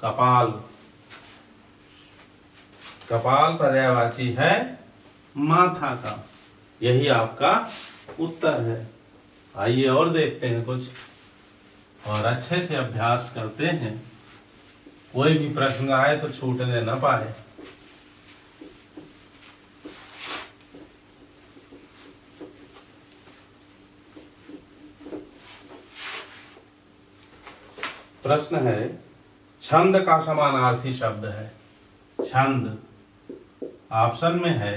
कपाल, कपाल पर्यायवाची है माथा का, यही आपका उत्तर है। आइए और देखते हैं कुछ और अच्छे से अभ्यास करते हैं, कोई भी प्रश्न आए तो छूटने न पाए। प्रश्न है छंद का समानार्थी शब्द है छंद। ऑप्शन में है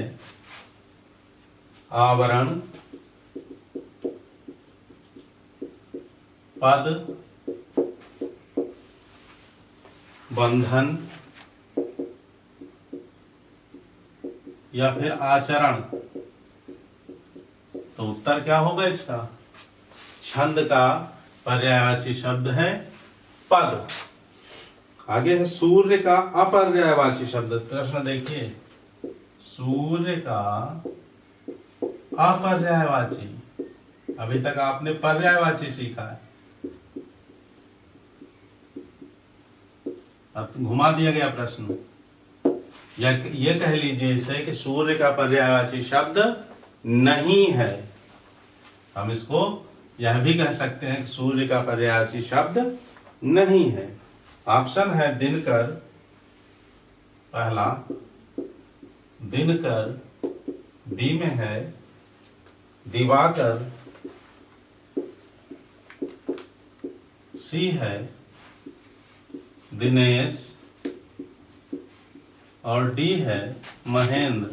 आवरण, पद, बंधन या फिर आचरण। तो उत्तर क्या होगा इसका? छंद का पर्यायवाची शब्द है पद। आगे है सूर्य का अपर्यायवाची शब्द। प्रश्न देखिए, सूर्य का अपर्यायवाची। अभी तक आपने पर्यायवाची सीखा है, अब घुमा दिया गया प्रश्न। या ये कह लीजिए इसे कि सूर्य का पर्यायवाची शब्द नहीं है। हम इसको यह भी कह सकते हैं कि सूर्य का पर्यायवाची शब्द नहीं है। ऑप्शन है दिनकर, पहला दिनकर, बी में है दिवाकर, सी है दिनेश और डी है महेंद्र।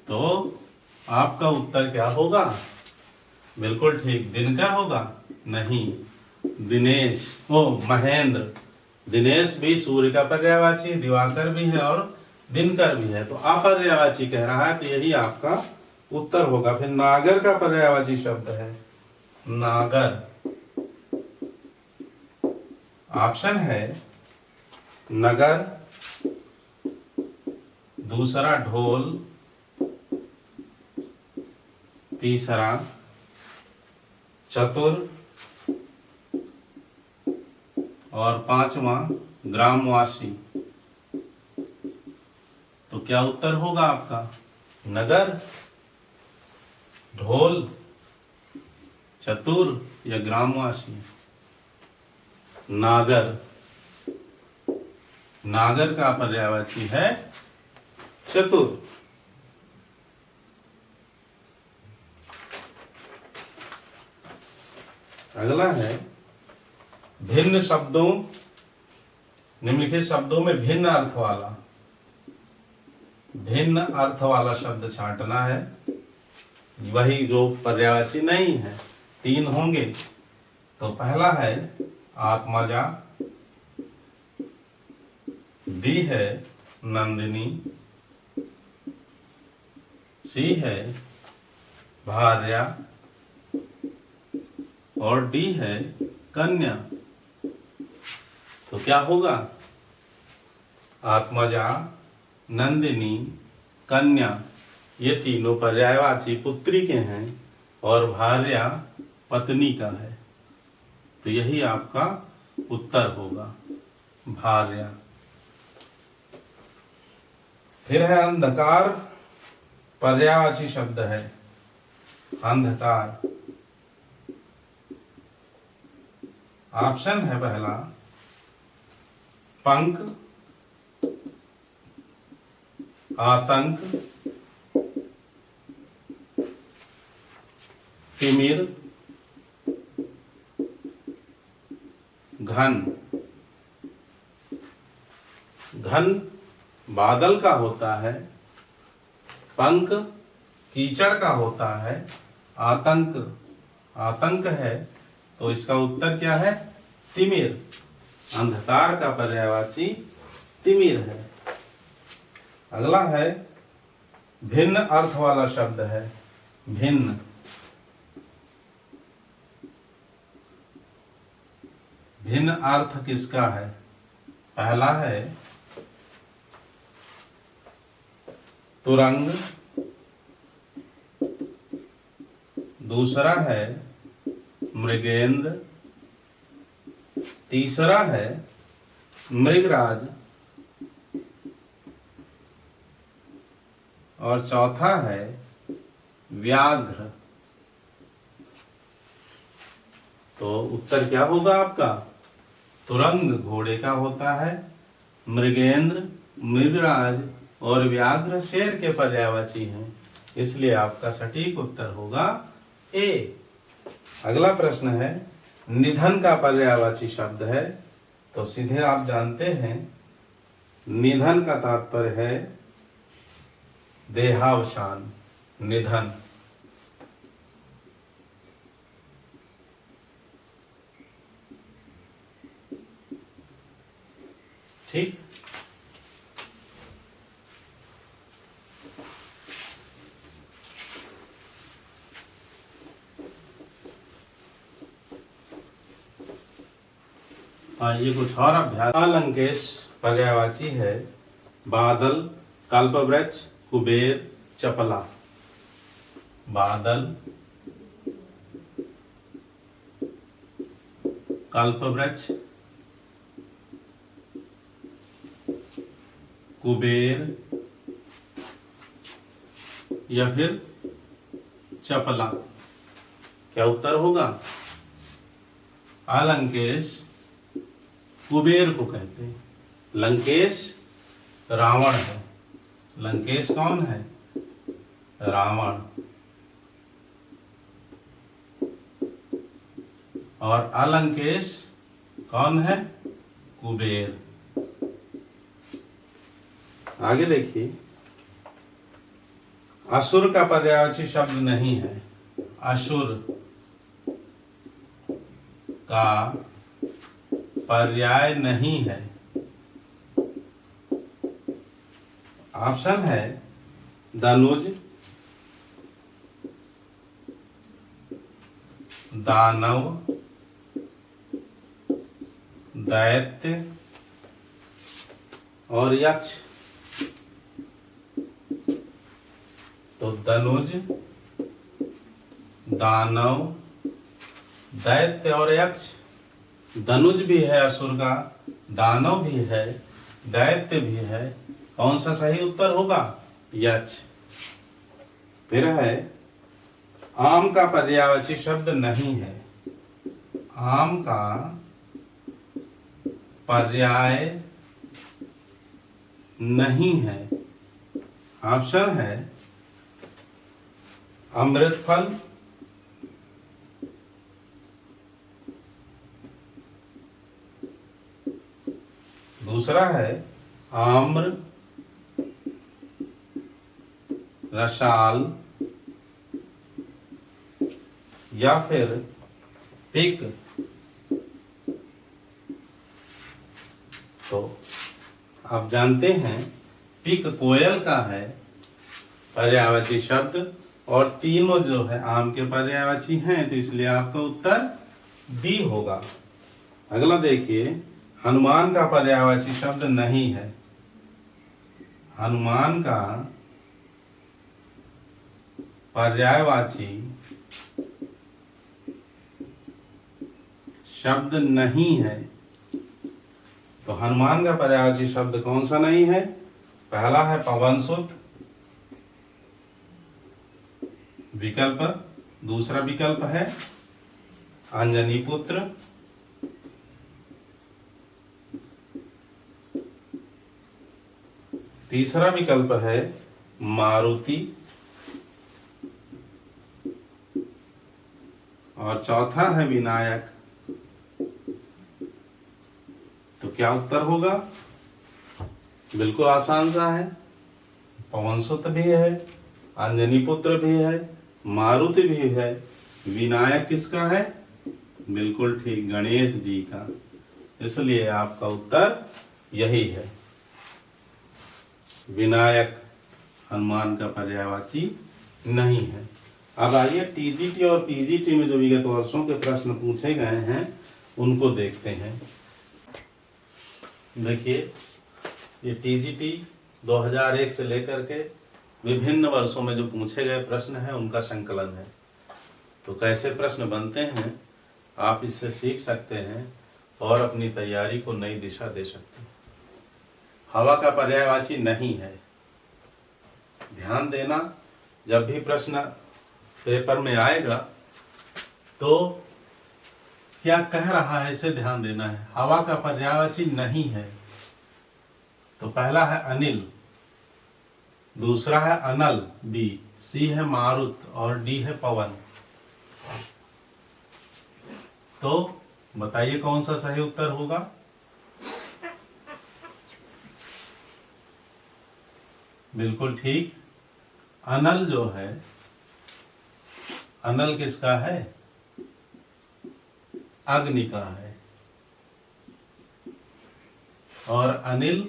तो आपका उत्तर क्या होगा? बिल्कुल ठीक, दिनकर होगा? नहीं, दिनेश, महेंद्र। दिनेश भी सूर्य का पर्यायवाची, दिवाकर भी है और दिनकर भी है, तो अपर्यायवाची कह रहा है, तो यही आपका उत्तर होगा। फिर नागर का पर्यायवाची शब्द है नागर। ऑप्शन है नगर, दूसरा ढोल, तीसरा चतुर और पांचवा ग्रामवासी। तो क्या उत्तर होगा आपका? नगर, ढोल, चतुर या ग्रामवासी? नागर। नागर का पर्यायवाची है चतुर। अगला है भिन्न शब्दों, निम्नलिखित शब्दों में भिन्न अर्थ वाला, भिन्न अर्थ वाला शब्द छांटना है, वही जो पर्यायवाची नहीं है। 3 होंगे। तो पहला है आत्मजा, बी है नंदिनी, सी है भार्या और डी है कन्या। तो क्या होगा? आत्मजा, नंदिनी, कन्या, ये तीनों पर्यायवाची पुत्री के हैं और भार्या पत्नी का है। तो यही आपका उत्तर होगा, भार्या। फिर है अंधकार, पर्यायवाची शब्द है अंधकार। ऑप्शन है पहला पंख, आतंक, तिमिर, घन। घन बादल का होता है, पंख कीचड़ का होता है, आतंक है। तो इसका उत्तर क्या है? तिमिर। अंधकार का पर्यायवाची तिमिर है। अगला है भिन्न अर्थ वाला शब्द है, भिन्न। भिन्न अर्थ किसका है? पहला है तुरंग, दूसरा है मृगेंद्र, तीसरा है मृगराज और चौथा है व्याघ्र। तो उत्तर क्या होगा आपका? तुरंग घोड़े का होता है, मृगेंद्र, मृगराज और व्याघ्र शेर के पर्यायवाची हैं, इसलिए आपका सटीक उत्तर होगा ए। अगला प्रश्न है निधन का पर्यायवाची शब्द है। तो सीधे आप जानते हैं निधन का तात्पर्य है देहावसान, निधन। ठीक। ये कुछ और अभ्यास। अलंकेश पर्यायवाची है बादल, कल्पवृक्ष, कुबेर, चपला। बादल, कल्पवृक्ष, कुबेर या फिर चपला। क्या उत्तर होगा? अलंकेश कुबेर को कहते हैं। लंकेश रावण है। लंकेश कौन है? रावण। और अलंकेश कौन है? कुबेर। आगे देखिए, असुर का पर्यायवाची शब्द नहीं है। असुर का पर्याय नहीं है। ऑप्शन है धनुज, दानव, दैत्य और यक्ष। तो धनुज, दानव, दैत्य और यक्ष। धनुज भी है असुर का, दानव भी है, दैत्य भी है। कौन सा सही उत्तर होगा? यक्ष। फिर है आम का पर्यायवाची शब्द नहीं है। आम का पर्याय नहीं है। ऑप्शन है अमृत फल, दूसरा है आम्र, रसाल या फिर पिक। तो आप जानते हैं पिक कोयल का है पर्यायवाची शब्द, और तीनों जो है आम के पर्यायवाची हैं, तो इसलिए आपका उत्तर बी होगा। अगला देखिए, हनुमान का पर्यायवाची शब्द नहीं है। हनुमान का पर्यायवाची शब्द नहीं है। तो हनुमान का पर्यायवाची शब्द कौन सा नहीं है? पहला है पवन सुत, विकल्प। दूसरा विकल्प है अंजनी पुत्र, तीसरा विकल्प है मारुति, और चौथा है विनायक। तो क्या उत्तर होगा? बिल्कुल आसान सा है। पवन सुत भी है, अंजनी पुत्र भी है, मारुति भी है, विनायक किसका है? बिल्कुल ठीक, गणेश जी का। इसलिए आपका उत्तर यही है, विनायक हनुमान का पर्यायवाची नहीं है। अब आइए टीजीटी और पीजीटी में जो विगत वर्षों के प्रश्न पूछे गए हैं उनको देखते हैं। देखिए, ये टीजीटी 2001 से लेकर के विभिन्न वर्षों में जो पूछे गए प्रश्न हैं उनका संकलन है। तो कैसे प्रश्न बनते हैं आप इससे सीख सकते हैं और अपनी तैयारी को नई दिशा दे सकते हैं। हवा का पर्यायवाची नहीं है। ध्यान देना, जब भी प्रश्न पेपर में आएगा तो क्या कह रहा है इसे ध्यान देना है। हवा का पर्यायवाची नहीं है तो पहला है अनिल, दूसरा है अनल बी, सी है मारुत और डी है पवन। तो बताइए कौन सा सही उत्तर होगा? बिल्कुल ठीक, अनल जो है, अनल किसका है? अग्नि का है। और अनिल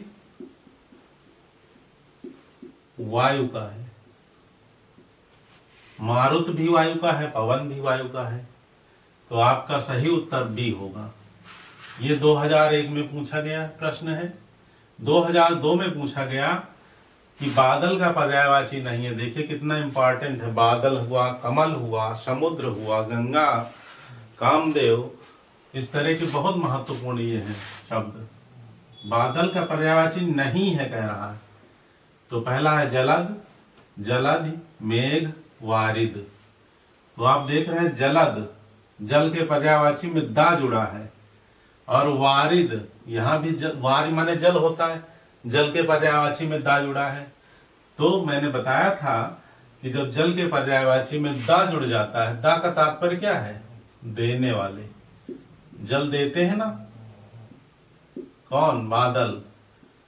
वायु का है। मारुत भी वायु का है, पवन भी वायु का है। तो आपका सही उत्तर बी होगा। ये 2001 में पूछा गया प्रश्न है। 2002 में पूछा गया कि बादल का पर्यायवाची नहीं है। देखिए कितना इंपॉर्टेंट है। बादल हुआ, कमल हुआ, समुद्र हुआ, गंगा, कामदेव, इस तरह के बहुत महत्वपूर्ण ये हैं शब्द। बादल का पर्यायवाची नहीं है कह रहा है। तो पहला है जलद, जलधि, मेघ, वारिद। तो आप देख रहे हैं जलद, जल के पर्यायवाची में दा जुड़ा है, और वारिद, यहाँ भी वारि माने जल होता है, जल के पर्यायवाची में दा जुड़ा है। तो मैंने बताया था कि जब जल के पर्यायवाची में दा जुड़ जाता है, दा का तात्पर्य क्या है? देने वाले। जल देते हैं ना कौन? बादल।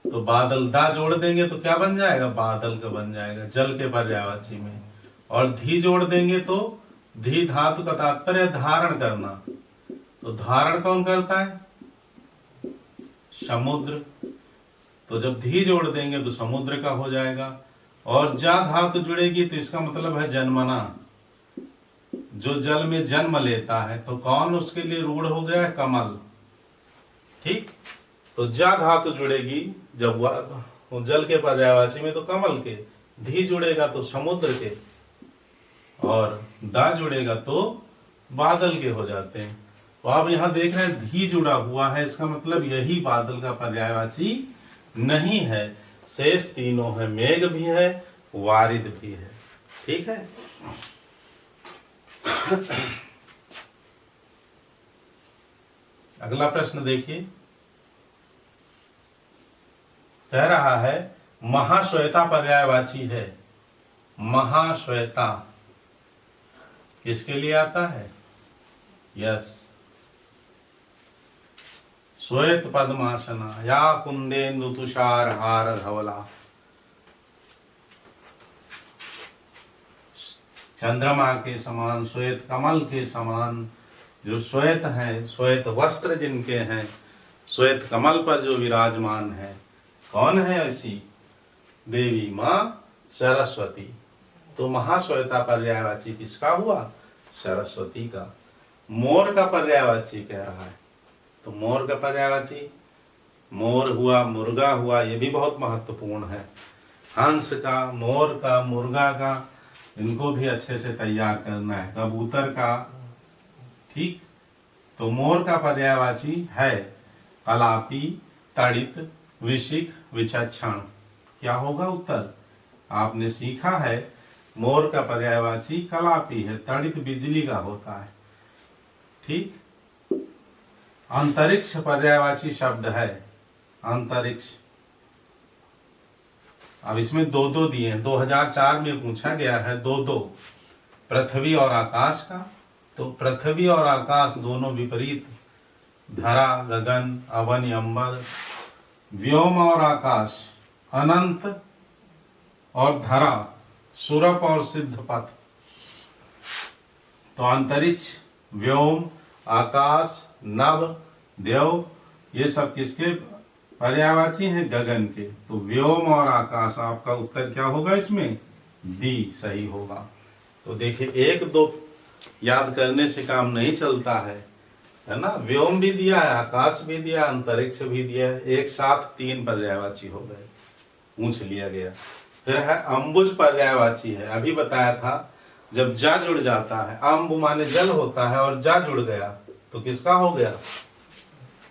तो बादल दा जोड़ देंगे तो क्या बन जाएगा? बादल का बन जाएगा जल के पर्यायवाची में। और धी जोड़ देंगे तो धी धातु का तात्पर्य धारण करना। तो धारण कौन करता है? समुद्र। तो जब धी जोड़ देंगे तो समुद्र का हो जाएगा। और जा धातु जुड़ेगी तो इसका मतलब है जन्मना, जो जल में जन्म लेता है। तो कौन उसके लिए रूढ़ हो गया है? कमल। ठीक, तो जा धातु जुड़ेगी जब जल के पर्यायवाची में तो कमल के, धी जुड़ेगा तो समुद्र के, और दा जुड़ेगा तो बादल के हो जाते हैं। तो आप यहां देख रहे हैं धी जुड़ा हुआ है, इसका मतलब यही बादल का पर्यायवाची नहीं है। शेष तीनों है, मेघ भी है, वारिद भी है। ठीक है। अगला प्रश्न देखिए, कह रहा है महाश्वेता पर्यायवाची है। महाश्वेता किसके लिए आता है? यस, श्वेत पद्मासना या कुंदेन्दु तुषार हार धवला। चंद्रमा के समान, श्वेत कमल के समान जो श्वेत हैं, श्वेत वस्त्र जिनके हैं, श्वेत कमल पर जो विराजमान है, कौन है ऐसी? देवी माँ सरस्वती। तो महाश्वेता पर्यायवाची किसका हुआ? सरस्वती का। मोर का पर्यायवाची कह रहा है, तो मोर का पर्यायवाची मोर हुआ, मुर्गा हुआ, ये भी बहुत महत्वपूर्ण है। हंस का, मोर का, मुर्गा का, इनको भी अच्छे से तैयार करना है। कबूतर का, ठीक। तो मोर का पर्यायवाची है कलापी, तड़ित, विशिख, विचक्षण। क्या होगा उत्तर? आपने सीखा है मोर का पर्यायवाची कलापी है, तड़ित बिजली का होता है, ठीक। अंतरिक्ष पर्यायवाची शब्द है, अंतरिक्ष। अब इसमें दो दो दिए हैं, 2004 में पूछा गया है दो दो, पृथ्वी और आकाश का। तो पृथ्वी और आकाश दोनों विपरीत, धरा, गगन, अवन, अंबर, व्योम और आकाश, अनंत और धरा, सुरप और सिद्ध पथ। तो अंतरिक्ष, व्योम, आकाश, नभ, देव, ये सब किसके पर्यायवाची हैं? गगन के। तो व्योम और आकाश, आपका उत्तर क्या होगा इसमें? बी सही होगा। तो देखिए, एक दो याद करने से काम नहीं चलता है ना। व्योम भी दिया है, आकाश भी दिया, अंतरिक्ष भी दिया है, एक साथ 3 पर्यायवाची हो गए, पूछ लिया गया। फिर है अंबुज पर्यायवाची है, अभी बताया था जब जा जुड़ जाता है, अम्ब माने जल होता है और जा जुड़ गया तो किसका हो गया?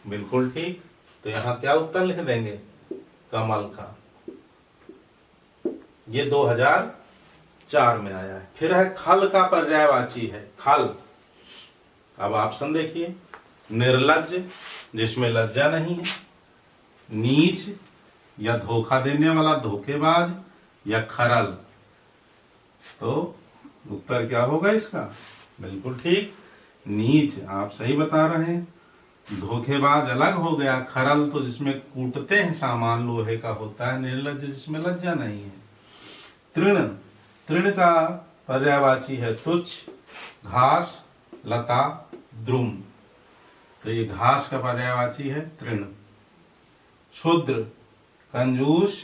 बिल्कुल ठीक। तो यहाँ क्या उत्तर लिख देंगे? कमल का। ये 2004 में आया है। फिर है खल का पर्यायवाची है, खल। अब ऑप्शन देखिए, निर्लज्ज, जिसमें लज्जा नहीं है, नीच या धोखा देने वाला, धोखेबाज, या खरल। तो उत्तर क्या होगा इसका? बिल्कुल ठीक, नीच। आप सही बता रहे हैं। धोखेबाज अलग हो गया, खरल तो जिसमें कूटते हैं सामान, लोहे का होता है, निर्लज्ज जिसमें लज्जा नहीं है। तृण, तृण का पर्यायवाची है तुच्छ, घास, लता, द्रुम। तो ये घास का पर्यायवाची है तृण। क्षुद्र, कंजूस,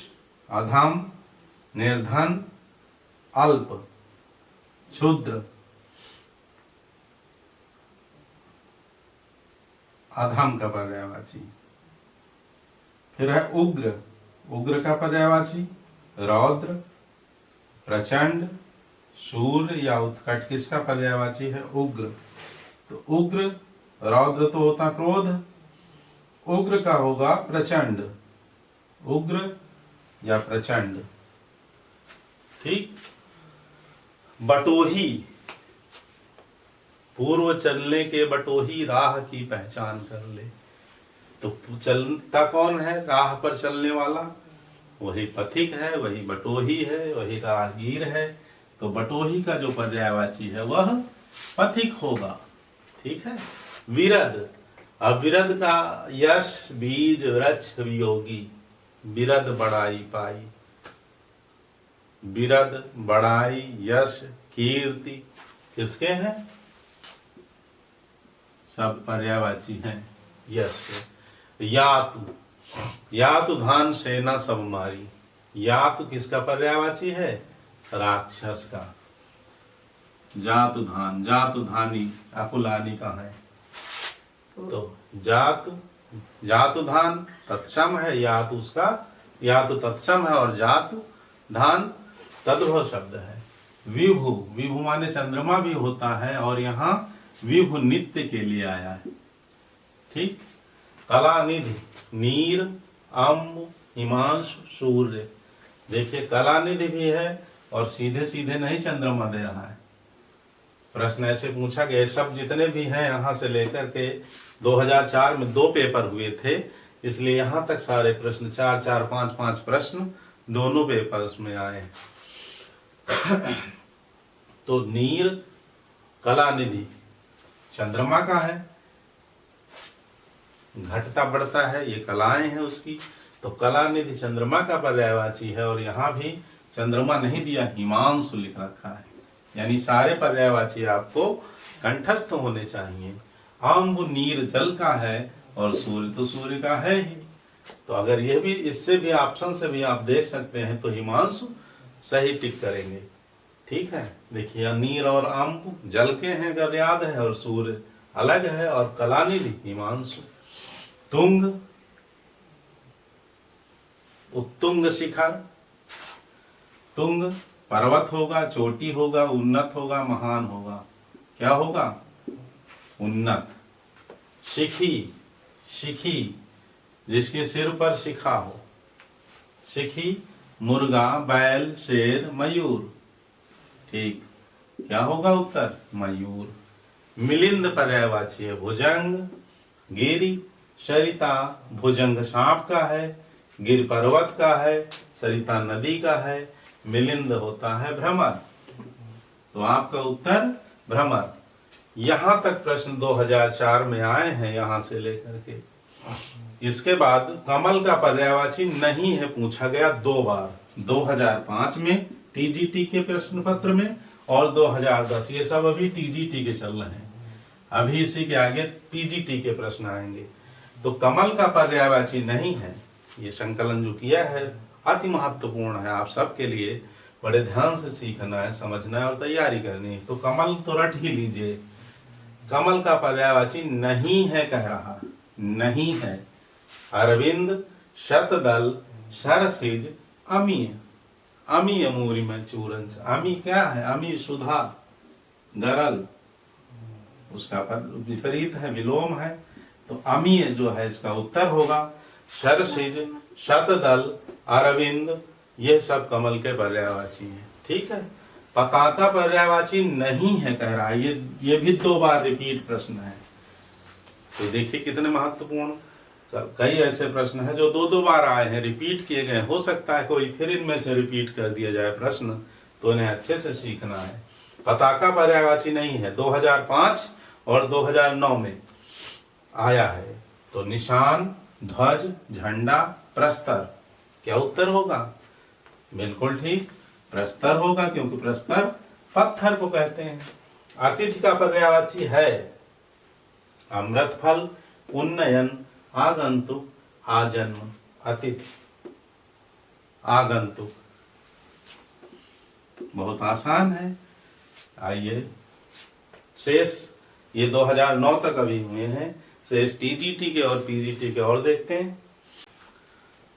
अधम, निर्धन, अल्प। क्षुद्र, अधम का पर्यायवाची। फिर है उग्र, उग्र का पर्यायवाची रौद्र, प्रचंड, शूर या उत्कट। किसका पर्यायवाची है? उग्र। तो उग्र, रौद्र तो होता क्रोध, उग्र का होगा प्रचंड, उग्र या प्रचंड, ठीक। बटोही, पूर्व चलने के बटोही, राह की पहचान कर ले। तो चलता कौन है? राह पर चलने वाला, वही पथिक है, वही बटोही है, वही राहगीर है। तो बटोही का जो पर्यायवाची है वह पथिक होगा, ठीक है। विरद, अब विरद का यश, बीज, वृक्ष, वियोगी। विरद बड़ाई पाई, विरद, बड़ाई, यश, कीर्ति किसके हैं? सब पर्यायवाची हैं यश के। यातु, यातु धान, सेना सब मारी। यातु किसका पर्यायवाची है? राक्षस का। जातु धान, जातु धानी, अकुलानी का है। तो जातु, जातु धान तत्सम है, यातु उसका, यातु तत्सम है, और जातु धान तद्भव शब्द है। विभु, विभु माने चंद्रमा भी होता है, और यहाँ विभु नित्य के लिए आया है, ठीक। कलानिधि, नीर, अम्ब, हिमांशु, सूर्य। देखिए कलानिधि भी है और सीधे सीधे नहीं चंद्रमा दे रहा है। प्रश्न ऐसे पूछा गया, सब जितने भी हैं यहाँ से लेकर के 2004 में 2 पेपर हुए थे, इसलिए यहाँ तक सारे प्रश्न 4 4 5 5 प्रश्न दोनों पेपर्स में आए। तो नीर, कलानिधि चंद्रमा का है, घटता बढ़ता है, ये कलाएं हैं उसकी। तो कलानिधि चंद्रमा का पर्यायवाची है, और यहाँ भी चंद्रमा नहीं दिया, हिमांशु लिख रखा है। यानी सारे पर्यायवाची आपको कंठस्थ होने चाहिए। अम्ब नीर जल का है, और सूर्य तो सूर्य का है ही। तो अगर यह भी, इससे भी ऑप्शन से भी आप देख सकते हैं, तो हिमांशु सही टिक करेंगे, ठीक है। देखिए नीर और अम्ब जल के हैं अगर याद है, और सूर्य अलग है, और कलानिधि हिमांशु। तुंग, उत्तुंग शिखर। तुंग पर्वत होगा, चोटी होगा, उन्नत होगा, महान होगा। क्या होगा? उन्नत। शिखी, शिखी जिसके सिर पर शिखा हो। शिखी मुर्गा, बैल, शेर, मयूर। ठीक, क्या होगा उत्तर? मयूर। मिलिंद पर्यायवाची है भुजंग, गिरि। सरिता भुजंग सांप का है, गिर पर्वत का है, सरिता नदी का है, मिलिंद होता है भ्रमर। तो आपका उत्तर भ्रमर। यहां तक प्रश्न 2004 में आए हैं, यहां से लेकर के। इसके बाद कमल का पर्यायवाची नहीं है पूछा गया 2 बार, 2005 में टीजीटी के प्रश्न पत्र में, और 2010। ये सब अभी टीजीटी के चल रहे हैं, अभी इसी के आगे पीजीटी के प्रश्न आएंगे। तो कमल का पर्यायवाची नहीं है। ये संकलन जो किया है अति महत्वपूर्ण है, आप सबके लिए बड़े ध्यान से सीखना है, समझना है और तैयारी करनी है। तो कमल तो रट ही लीजिए, कमल का पर्यायवाची नहीं है, कह रहा नहीं है। अरविंद, शतदल, सरसिज, अमीय। अमीय मूरी में चूरंच। अमी क्या है? अमी सुधा, गरल, उसका विपरीत है, विलोम है। तो अमीय जो है इसका उत्तर होगा। सरसिज, शतदल, अरविंद, ये सब कमल के पर्यायवाची हैं। ठीक है। पताका पर्यायवाची नहीं है, कह रहा है। ये भी 2 बार रिपीट प्रश्न है। तो देखिए कितने महत्वपूर्ण। कई ऐसे प्रश्न हैं जो 2-2 बार आए हैं, रिपीट किए गए। हो सकता है कोई फिर इनमें से रिपीट कर दिया जाए प्रश्न, तो इन्हें अच्छे से सीखना है। पताका पर्यायवाची नहीं है, 2005 और 2009 में आया है। तो निशान, ध्वज, झंडा, प्रस्तर। क्या उत्तर होगा? बिल्कुल ठीक, प्रस्तर होगा, क्योंकि प्रस्तर पत्थर को कहते हैं। अतिथि का पर्यायवाची है अमृत फल, उन्नयन, आगंतुक, आजन्म। अतिथि, आगंतुक, बहुत आसान है। आइए शेष ये 2009 तक अभी हुए हैं, शेष टीजीटी के और पीजीटी के और देखते हैं।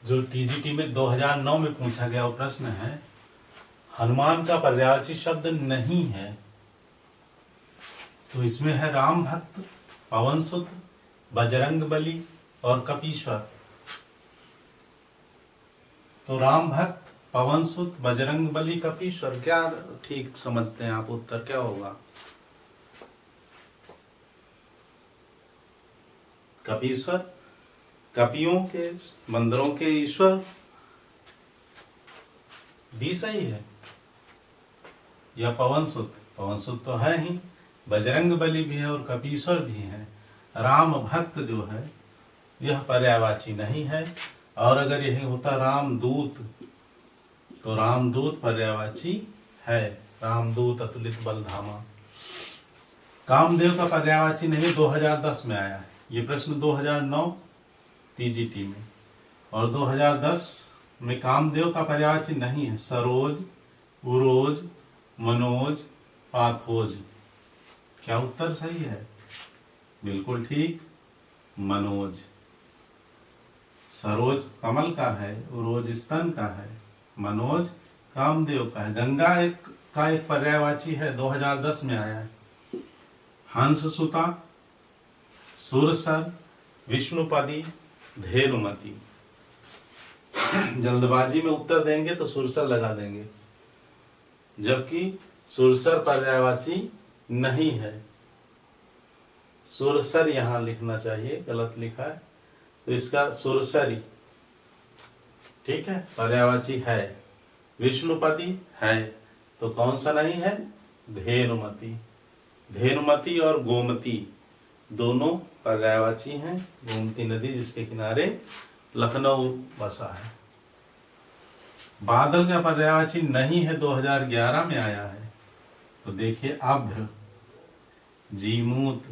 जो टीजीटी में 2009 में पूछा गया वो प्रश्न है, हनुमान का पर्यायवाची शब्द नहीं है। तो इसमें है राम भक्त, पवन सुत, बजरंग बली और कपीश्वर। तो राम भक्त, पवन सुत, बजरंग बली, कपीश्वर। क्या ठीक समझते हैं आप? उत्तर क्या होगा? कपीश्वर, कपियों के, मंदिरों के ईश्वर भी सही है। या पवन सुत, पवन सुत तो है ही, बजरंग बली भी है और कपीश्वर भी है। राम भक्त जो है यह पर्यायवाची नहीं है। और अगर यही होता रामदूत, तो रामदूत पर्यायवाची है। रामदूत अतुलित बलधामा। कामदेव का पर्यायवाची नहीं, 2010 में आया है। ये प्रश्न 2009 टीजीटी में, और 2010 में कामदेव का पर्यायवाची नहीं है। सरोज, उरोज, मनोज, पाथोज। क्या उत्तर सही है? बिल्कुल ठीक, मनोज। सरोज कमल का है, उरोज स्तन का है, मनोज कामदेव का है। गंगा का एक पर्यायवाची है, 2010 में आया है। हंस सुता, सुरसर, विष्णुपदी, धेनुमती। जल्दबाजी में उत्तर देंगे तो सुरसर लगा देंगे, जबकि सुरसर पर्यायवाची नहीं है। सुरसर यहां लिखना चाहिए, गलत लिखा है। तो इसका सुरसरी, ठीक है, पर्यायवाची है। विष्णुपदी है, तो कौन सा नहीं है? धेनुमती। धेनुमती और गोमती दोनों पर्यायवाची हैं। गोमती नदी जिसके किनारे लखनऊ बसा है। बादल का पर्यायवाची नहीं है, 2011 में आया है। तो देखिए अभ्र, जीमूत,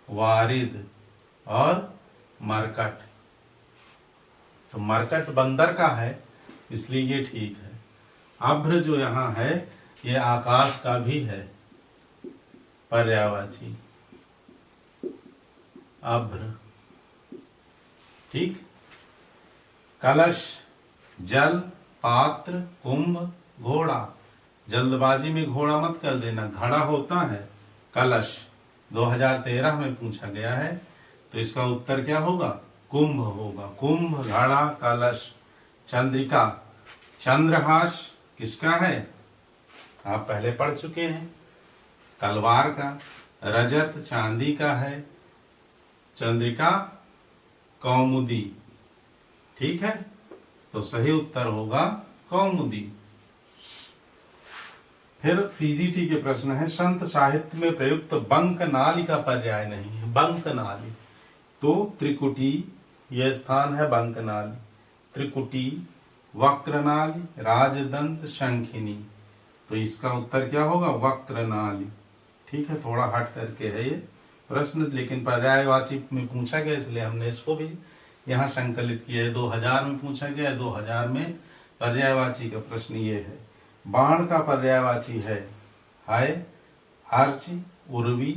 वारिद और मरकट। तो मरकट बंदर का है, इसलिए ये ठीक है। अभ्र जो यहाँ है ये आकाश का भी है पर्यायवाची। अभ्र। ठीक। कलश जल, पात्र, कुंभ, घोड़ा। जल्दबाजी में घोड़ा मत कर देना, घड़ा होता है कलश। 2013 में पूछा गया है, तो इसका उत्तर क्या होगा? कुंभ होगा। कुंभ, घड़ा, कलश। चंद्रिका, चंद्रहास किसका है? आप पहले पढ़ चुके हैं, तलवार का। रजत चांदी का है। चंद्रिका कौमुदी। ठीक है, तो सही उत्तर होगा कौमुदी। फिर पीजीटी के प्रश्न है, संत साहित्य में प्रयुक्त बंक नाली का पर्याय नहीं है। बंक नाली, तो त्रिकुटी, यह स्थान है बंक नाली। त्रिकुटी, वक्र नाली, राजदंत, शंखिनी। तो इसका उत्तर क्या होगा? वक्र नाली। ठीक है, थोड़ा हट करके है ये प्रश्न, लेकिन पर्यायवाची में पूछा गया इसलिए हमने इसको भी यहाँ संकलित किया है। 2000 में पूछा गया, 2000 में पर्यायवाची का प्रश्न ये है। बाण का पर्यायवाची है हाय, आर्च, उर्वी,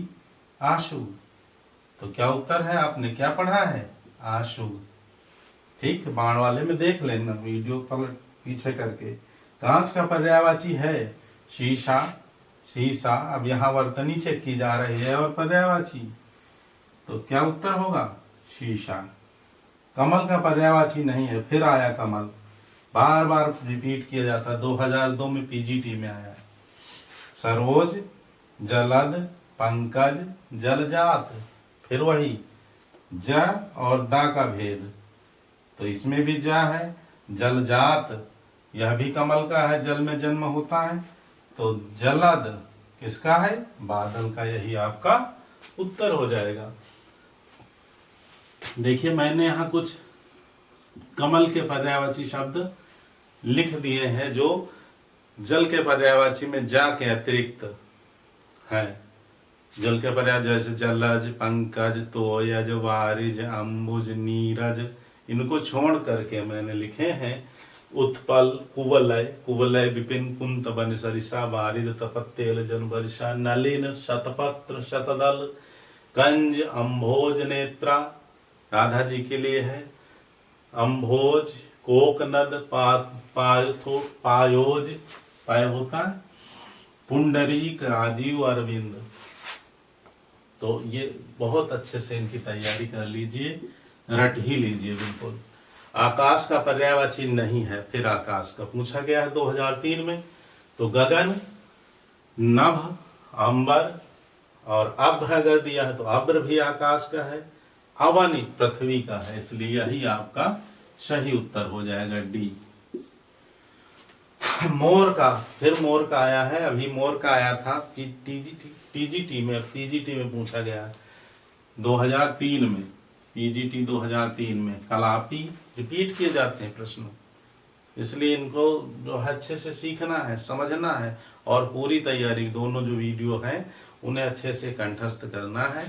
आशु। तो क्या उत्तर है? आपने क्या पढ़ा है? आशु। ठीक, बाण वाले में देख लेना वीडियो पलट पीछे करके। कांच का पर्यायवाची है शीशा, शीशा। अब यहाँ वर्तनी चेक की जा रही है और पर्यायवाची, तो क्या उत्तर होगा? शीशा। कमल का पर्यायवाची नहीं है, फिर आया कमल, बार बार रिपीट किया जाता है, 2002 में पीजीटी में आया है। सरोज, जलद, पंकज, जलजात। फिर वही ज और दा का भेद, तो इसमें भी ज है। जलजात, यह भी कमल का है, जल में जन्म होता है। तो जलद किसका है? बादल का। यही आपका उत्तर हो जाएगा। देखिए, मैंने यहाँ कुछ कमल के पर्यायवाची शब्द लिख दिए हैं जो जल के पर्यायवाची में जा के अतिरिक्त है। जल के पर्याय जैसे जलज, पंकज, तोयज, वारिज, अंबुज, नीरज, इनको छोड़ करके मैंने लिखे हैं उत्पल, कुवलय, कुवलय, विपिन, कुंत, बन, सरिसा, बारिद, तपत्तेल, जन, वर्षा, नलिन, शतपत्र, शतदल, कंज, अम्भोज, नेत्रा, राधा जी के लिए है। अम्भोज, कोकनद, पायोज, पाय होता है। पुंडरीक, राजीव, अरविंद। तो ये बहुत अच्छे से इनकी तैयारी कर लीजिए, रट ही लीजिए बिल्कुल। आकाश का पर्यायवाची नहीं है, फिर आकाश का पूछा गया है 2003 में। तो गगन, नभ, अंबर और अभ्र अगर दिया है तो अभ्र भी आकाश का है। अवनी पृथ्वी का है, इसलिए यही आपका सही उत्तर हो जाएगा डी। मोर का, फिर मोर का आया है, अभी मोर का आया था पीजीटी में पूछा गया 2003 में। पीजीटी 2003 में कलापी रिपीट किए जाते हैं प्रश्न, इसलिए इनको जो है अच्छे से सीखना है, समझना है और पूरी तैयारी, दोनों जो वीडियो हैं उन्हें अच्छे से कंठस्थ करना है,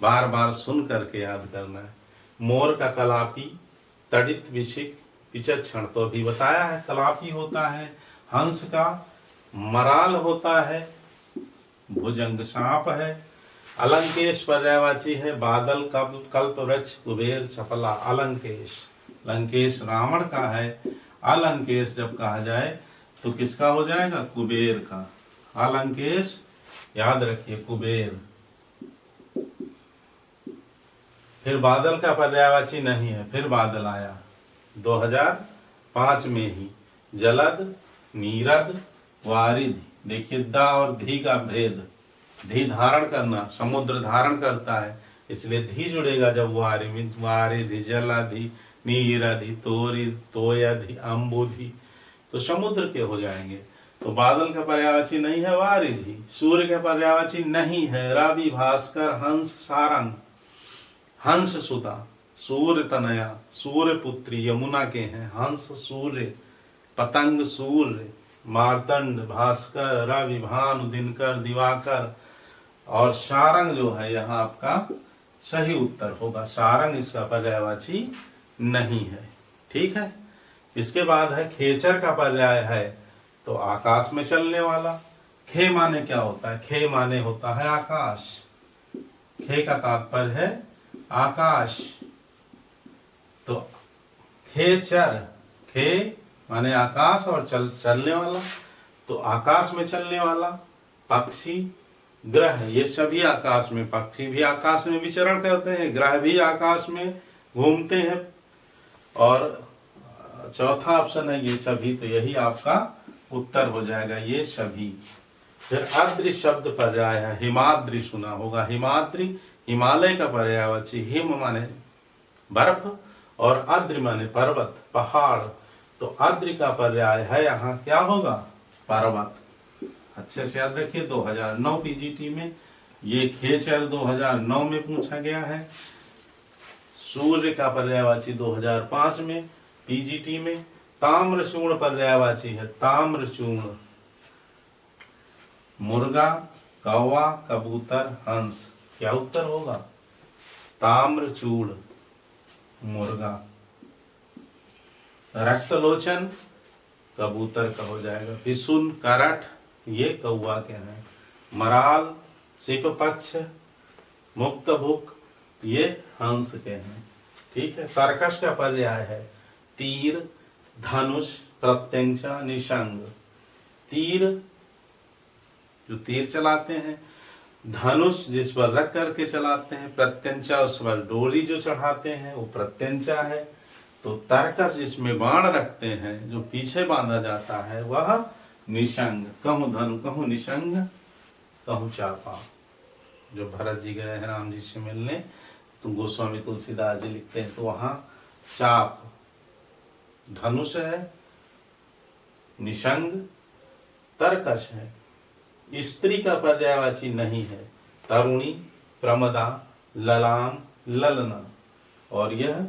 बार बार सुन करके याद करना है। मोर का कलापी, तड़ित, विशिक, विचक्षण तो अभी बताया है, कलापी होता है। हंस का मराल होता है, भुजंग सांप है। अलंकेश पर्यायवाची है बादल, कल्प वृक्ष, कुबेर, चपला। अलंकेश, लंकेश रावण का है। अलंकेश जब कहा जाए तो किसका हो जाएगा? कुबेर का। अलंकेश याद रखिए, कुबेर। फिर बादल का पर्यायवाची नहीं है, फिर बादल आया 2005 में ही। जलद, नीरद, वारिध। देखिए दा और धी का भेद, धी धारण करना, समुद्र धारण करता है, इसलिए धी जुड़ेगा जब वारिधि, जलधि, नीरधि, तोरि, तोयधि, अम्बुधि, तो समुद्र के हो जाएंगे। तो बादल का पर्यायवाची नहीं है वारिधि। सूर्य का पर्यायवाची नहीं है रवि, भास्कर, हंस, सारंग। हंस सुता, सूर्य तनया, सूर्य पुत्री यमुना के हैं। हंस सूर्य, पतंग सूर्य, मार्तंड, भास्कर, रवि, भानु, दिनकर, दिवाकर और सारंग जो है यहाँ आपका सही उत्तर होगा। सारंग इसका पर्यायवाची नहीं है। ठीक है, इसके बाद है खेचर का पर्याय है तो आकाश में चलने वाला। खे माने क्या होता है? खे माने होता है आकाश। खे का तात्पर्य है आकाश, तो खेचर, खे माने आकाश और चलने वाला, तो आकाश में चलने वाला। पक्षी, ग्रह, ये सभी आकाश में, पक्षी भी आकाश में विचरण करते हैं, ग्रह भी आकाश में घूमते हैं। और चौथा ऑप्शन है ये सभी, तो यही आपका उत्तर हो जाएगा, ये सभी। फिर अद्रि शब्द पर्याय है, हिमाद्रि सुना होगा, हिमाद्रि हिमालय का पर्यायवाची, हिम माने बर्फ और अद्रि माने पर्वत, पहाड़, तो अद्रि का पर्याय है यहाँ क्या होगा, पर्वत। अच्छे से याद रखिए, 2009 पीजीटी में ये खेचर 2009 में पूछा गया है। सूर्य का पर्यायवाची 2005 में पीजीटी में। ताम्रचूर्ण पर्यायवाची है, ताम्रचूर्ण, मुर्गा, कौवा, कबूतर, हंस, क्या उत्तर होगा, ताम्रचूर्ण, मुर्गा। रक्तलोचन कबूतर का हो जाएगा। पिसुन, करठ, ये कौवा के हैं। मराल, सिपपक्ष, मुक्तभुक, ये हंस के हैं। ठीक है। तर्कश का पर्याय है तीर, धनुष, प्रत्यंचा, निशंग। तीर जो तीर चलाते हैं, धनुष जिस पर रख करके चलाते हैं, प्रत्यंचा उस पर डोरी जो चढ़ाते हैं वो प्रत्यंचा है। तो तर्कश जिसमें बाण रखते हैं, जो पीछे बांधा जाता है, वह निशंग। कहूँ धनु, कहूँ निशंग, कहूँ चापा। जो भरत जी गए हैं राम जी से मिलने, तो गोस्वामी तुलसीदास जी लिखते हैं, तो वहां चाप धनुष है, निशंग तर्कश है। स्त्री का पर्यायवाची नहीं है, तरुणी, प्रमदा, ललाम, ललना। और यह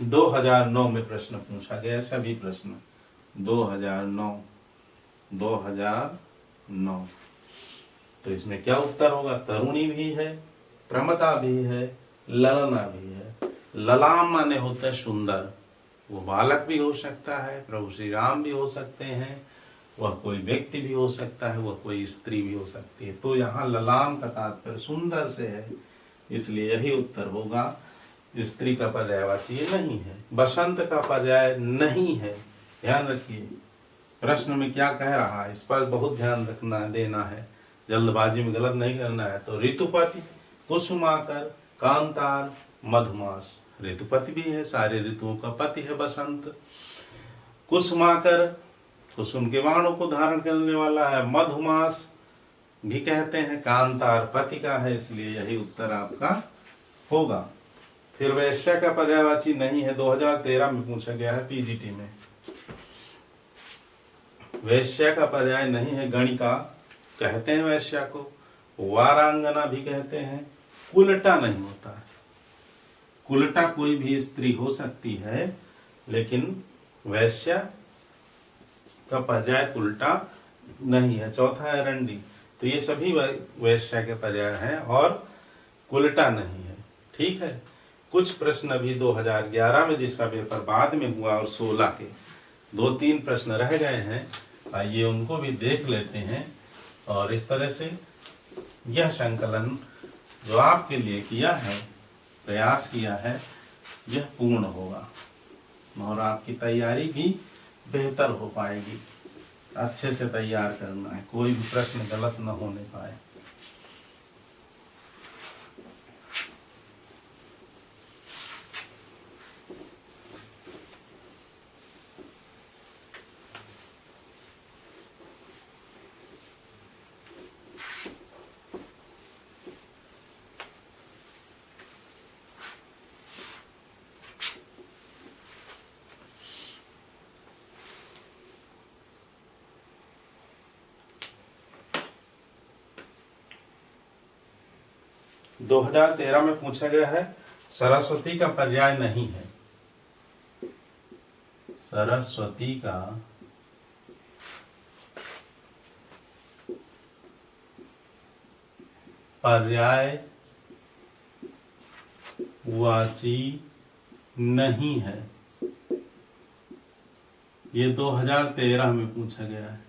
2009 में प्रश्न पूछा गया, सभी प्रश्न 2009। तो इसमें क्या उत्तर होगा, तरुणी भी है, प्रमदा भी है, ललना भी है। ललाम माने होता है सुंदर, वो बालक भी हो सकता है, प्रभु श्री राम भी हो सकते हैं, वह कोई व्यक्ति भी हो सकता है, वह कोई स्त्री भी हो सकती है। तो यहाँ ललाम का तात्पर्य सुंदर से है, इसलिए यही उत्तर होगा। स्त्री का पर्यायवाची ये नहीं है। बसंत का पर्याय नहीं है, ध्यान रखिए। प्रश्न में क्या कह रहा है, इस पर बहुत ध्यान रखना देना है, जल्दबाजी में गलत नहीं करना है। तो ऋतुपति, कुसुमाकर, कांतार, मधुमास। ऋतुपति भी है, सारे ऋतुओं का पति है बसंत। कुसुमाकर, कुसुम के बाणों को धारण करने वाला है। मधुमास भी कहते हैं, कांतार पति का है, इसलिए यही उत्तर आपका होगा। फिर वैश्या का पर्यायवाची नहीं है, 2013 में पूछा गया है पीजीटी में। वैश्या का पर्याय नहीं है, गणिका कहते हैं वैश्या को, वारांगना भी कहते हैं। कुलटा नहीं होता है, कुलटा कोई भी स्त्री हो सकती है, लेकिन वैश्या का पर्याय कुलटा नहीं है। चौथा है रंडी, तो ये सभी वैश्या के पर्याय हैं और कुलटा नहीं है। ठीक है। कुछ प्रश्न अभी 2011 में, जिसका पेपर बाद में हुआ, और 16 के 2-3 प्रश्न रह गए हैं, आइए उनको भी देख लेते हैं। और इस तरह से यह संकलन जो आपके लिए किया है, प्रयास किया है, यह पूर्ण होगा और आपकी तैयारी भी बेहतर हो पाएगी। अच्छे से तैयार करना है, कोई भी प्रश्न गलत न होने पाए। – 2013 में पूछा गया है, सरस्वती का पर्याय नहीं है। सरस्वती का पर्याय वाची नहीं है, ये 2013 में पूछा गया है।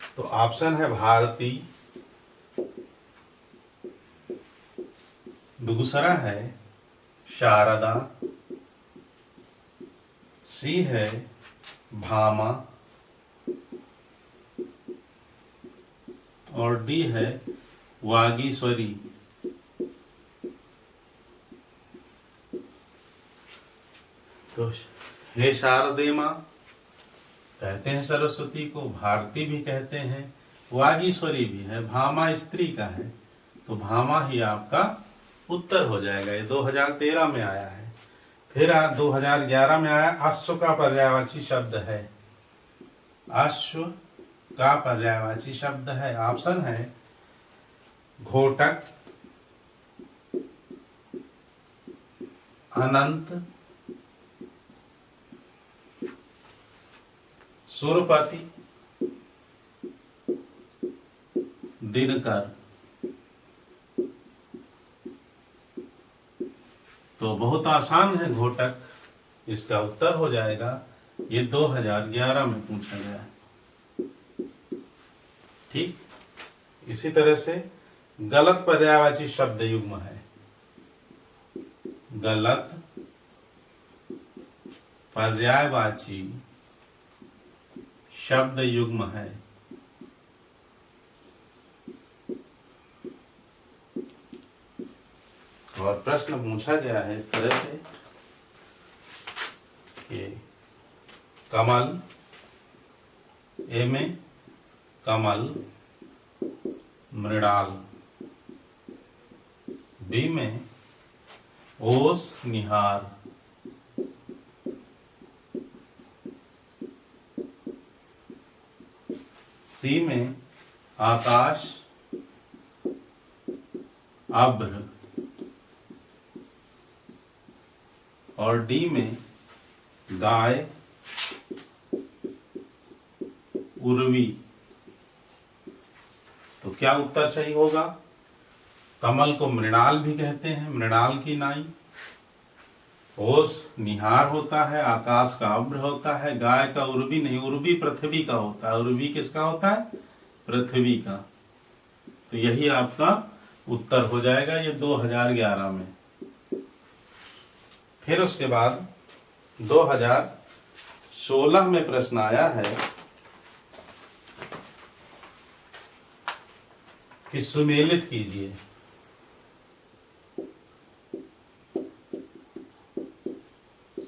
तो ऑप्शन है भारती, दूसरा है शारदा, सी है भामा और डी है वागीश्वरी। तो हे शारदे माँ कहते हैं सरस्वती को, भारती भी कहते हैं, वागीश्वरी भी है, भामा स्त्री का है, तो भामा ही आपका उत्तर हो जाएगा। ये 2013 में आया है। फिर 2011 में आया अश्व का पर्यायवाची शब्द है। अश्व का पर्यायवाची शब्द है, ऑप्शन है घोटक, अनंत, सुरपति, दिनकर। तो बहुत आसान है घोटक, इसका उत्तर हो जाएगा। ये 2011 में पूछा गया है। ठीक, इसी तरह से गलत पर्यायवाची शब्द युग्म है। गलत पर्यायवाची शब्द युग्म है। और प्रश्न पूछा गया है इस तरह से कि कमल, ए में कमल, मृणाल, बी में ओस निहार, सी में आकाश अभ्र और डी में गाय उर्वी। तो क्या उत्तर सही होगा? कमल को मृणाल भी कहते हैं, मृणाल की नाई। ओस निहार होता है, आकाश का अभ्र होता है, गाय का उर्वी नहीं, उर्वी पृथ्वी का होता है। उर्वी किसका होता है? पृथ्वी का। तो यही आपका उत्तर हो जाएगा ये 2011 में। फिर उसके बाद 2016 में प्रश्न आया है कि सुमेलित कीजिए।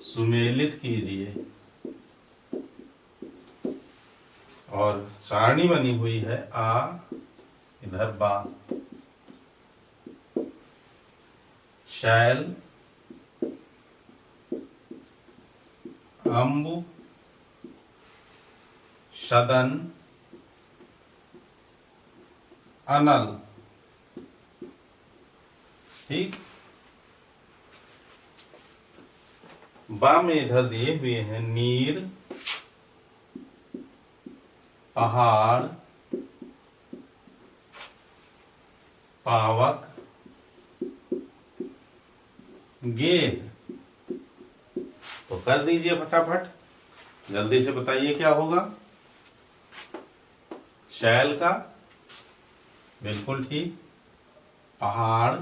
सुमेलित कीजिए और सारणी बनी हुई है आ, इधर बा। शैल, अम्बु, सदन, अनल। ठीक, बा में इधर दिए हुए हैं नीर, पहाड़, पावक, गेह। तो कर दीजिए फटाफट, जल्दी से बताइए क्या होगा। शैल का बिल्कुल ठीक, पहाड़,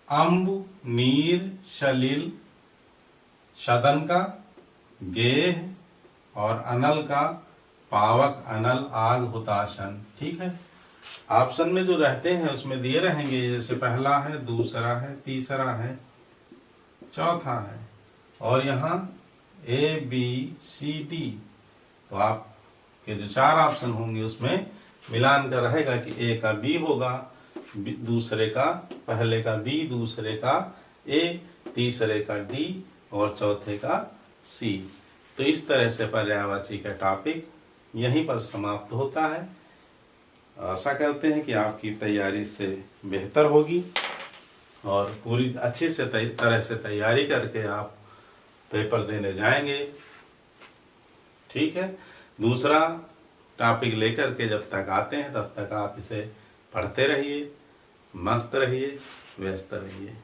अम्ब, नीर, सलिल, सदन का गेह और अनल का पावक, अनल, आग, हुताशन। ठीक है, ऑप्शन में जो रहते हैं उसमें दिए रहेंगे, जैसे पहला है, दूसरा है, तीसरा है, चौथा है, और यहाँ ए बी सी डी। तो आपके जो 4 ऑप्शन होंगे उसमें मिलान का रहेगा कि ए का बी होगा, दूसरे का, पहले का बी, दूसरे का ए, तीसरे का डी और चौथे का सी। तो इस तरह से पर्यायवाची का टॉपिक यहीं पर समाप्त होता है। आशा करते हैं कि आपकी तैयारी से बेहतर होगी और पूरी अच्छी से तरह से तैयारी करके आप पेपर देने जाएंगे। ठीक है, दूसरा टॉपिक लेकर के जब तक आते हैं तब तक आप इसे पढ़ते रहिए, मस्त रहिए, व्यस्त रहिए।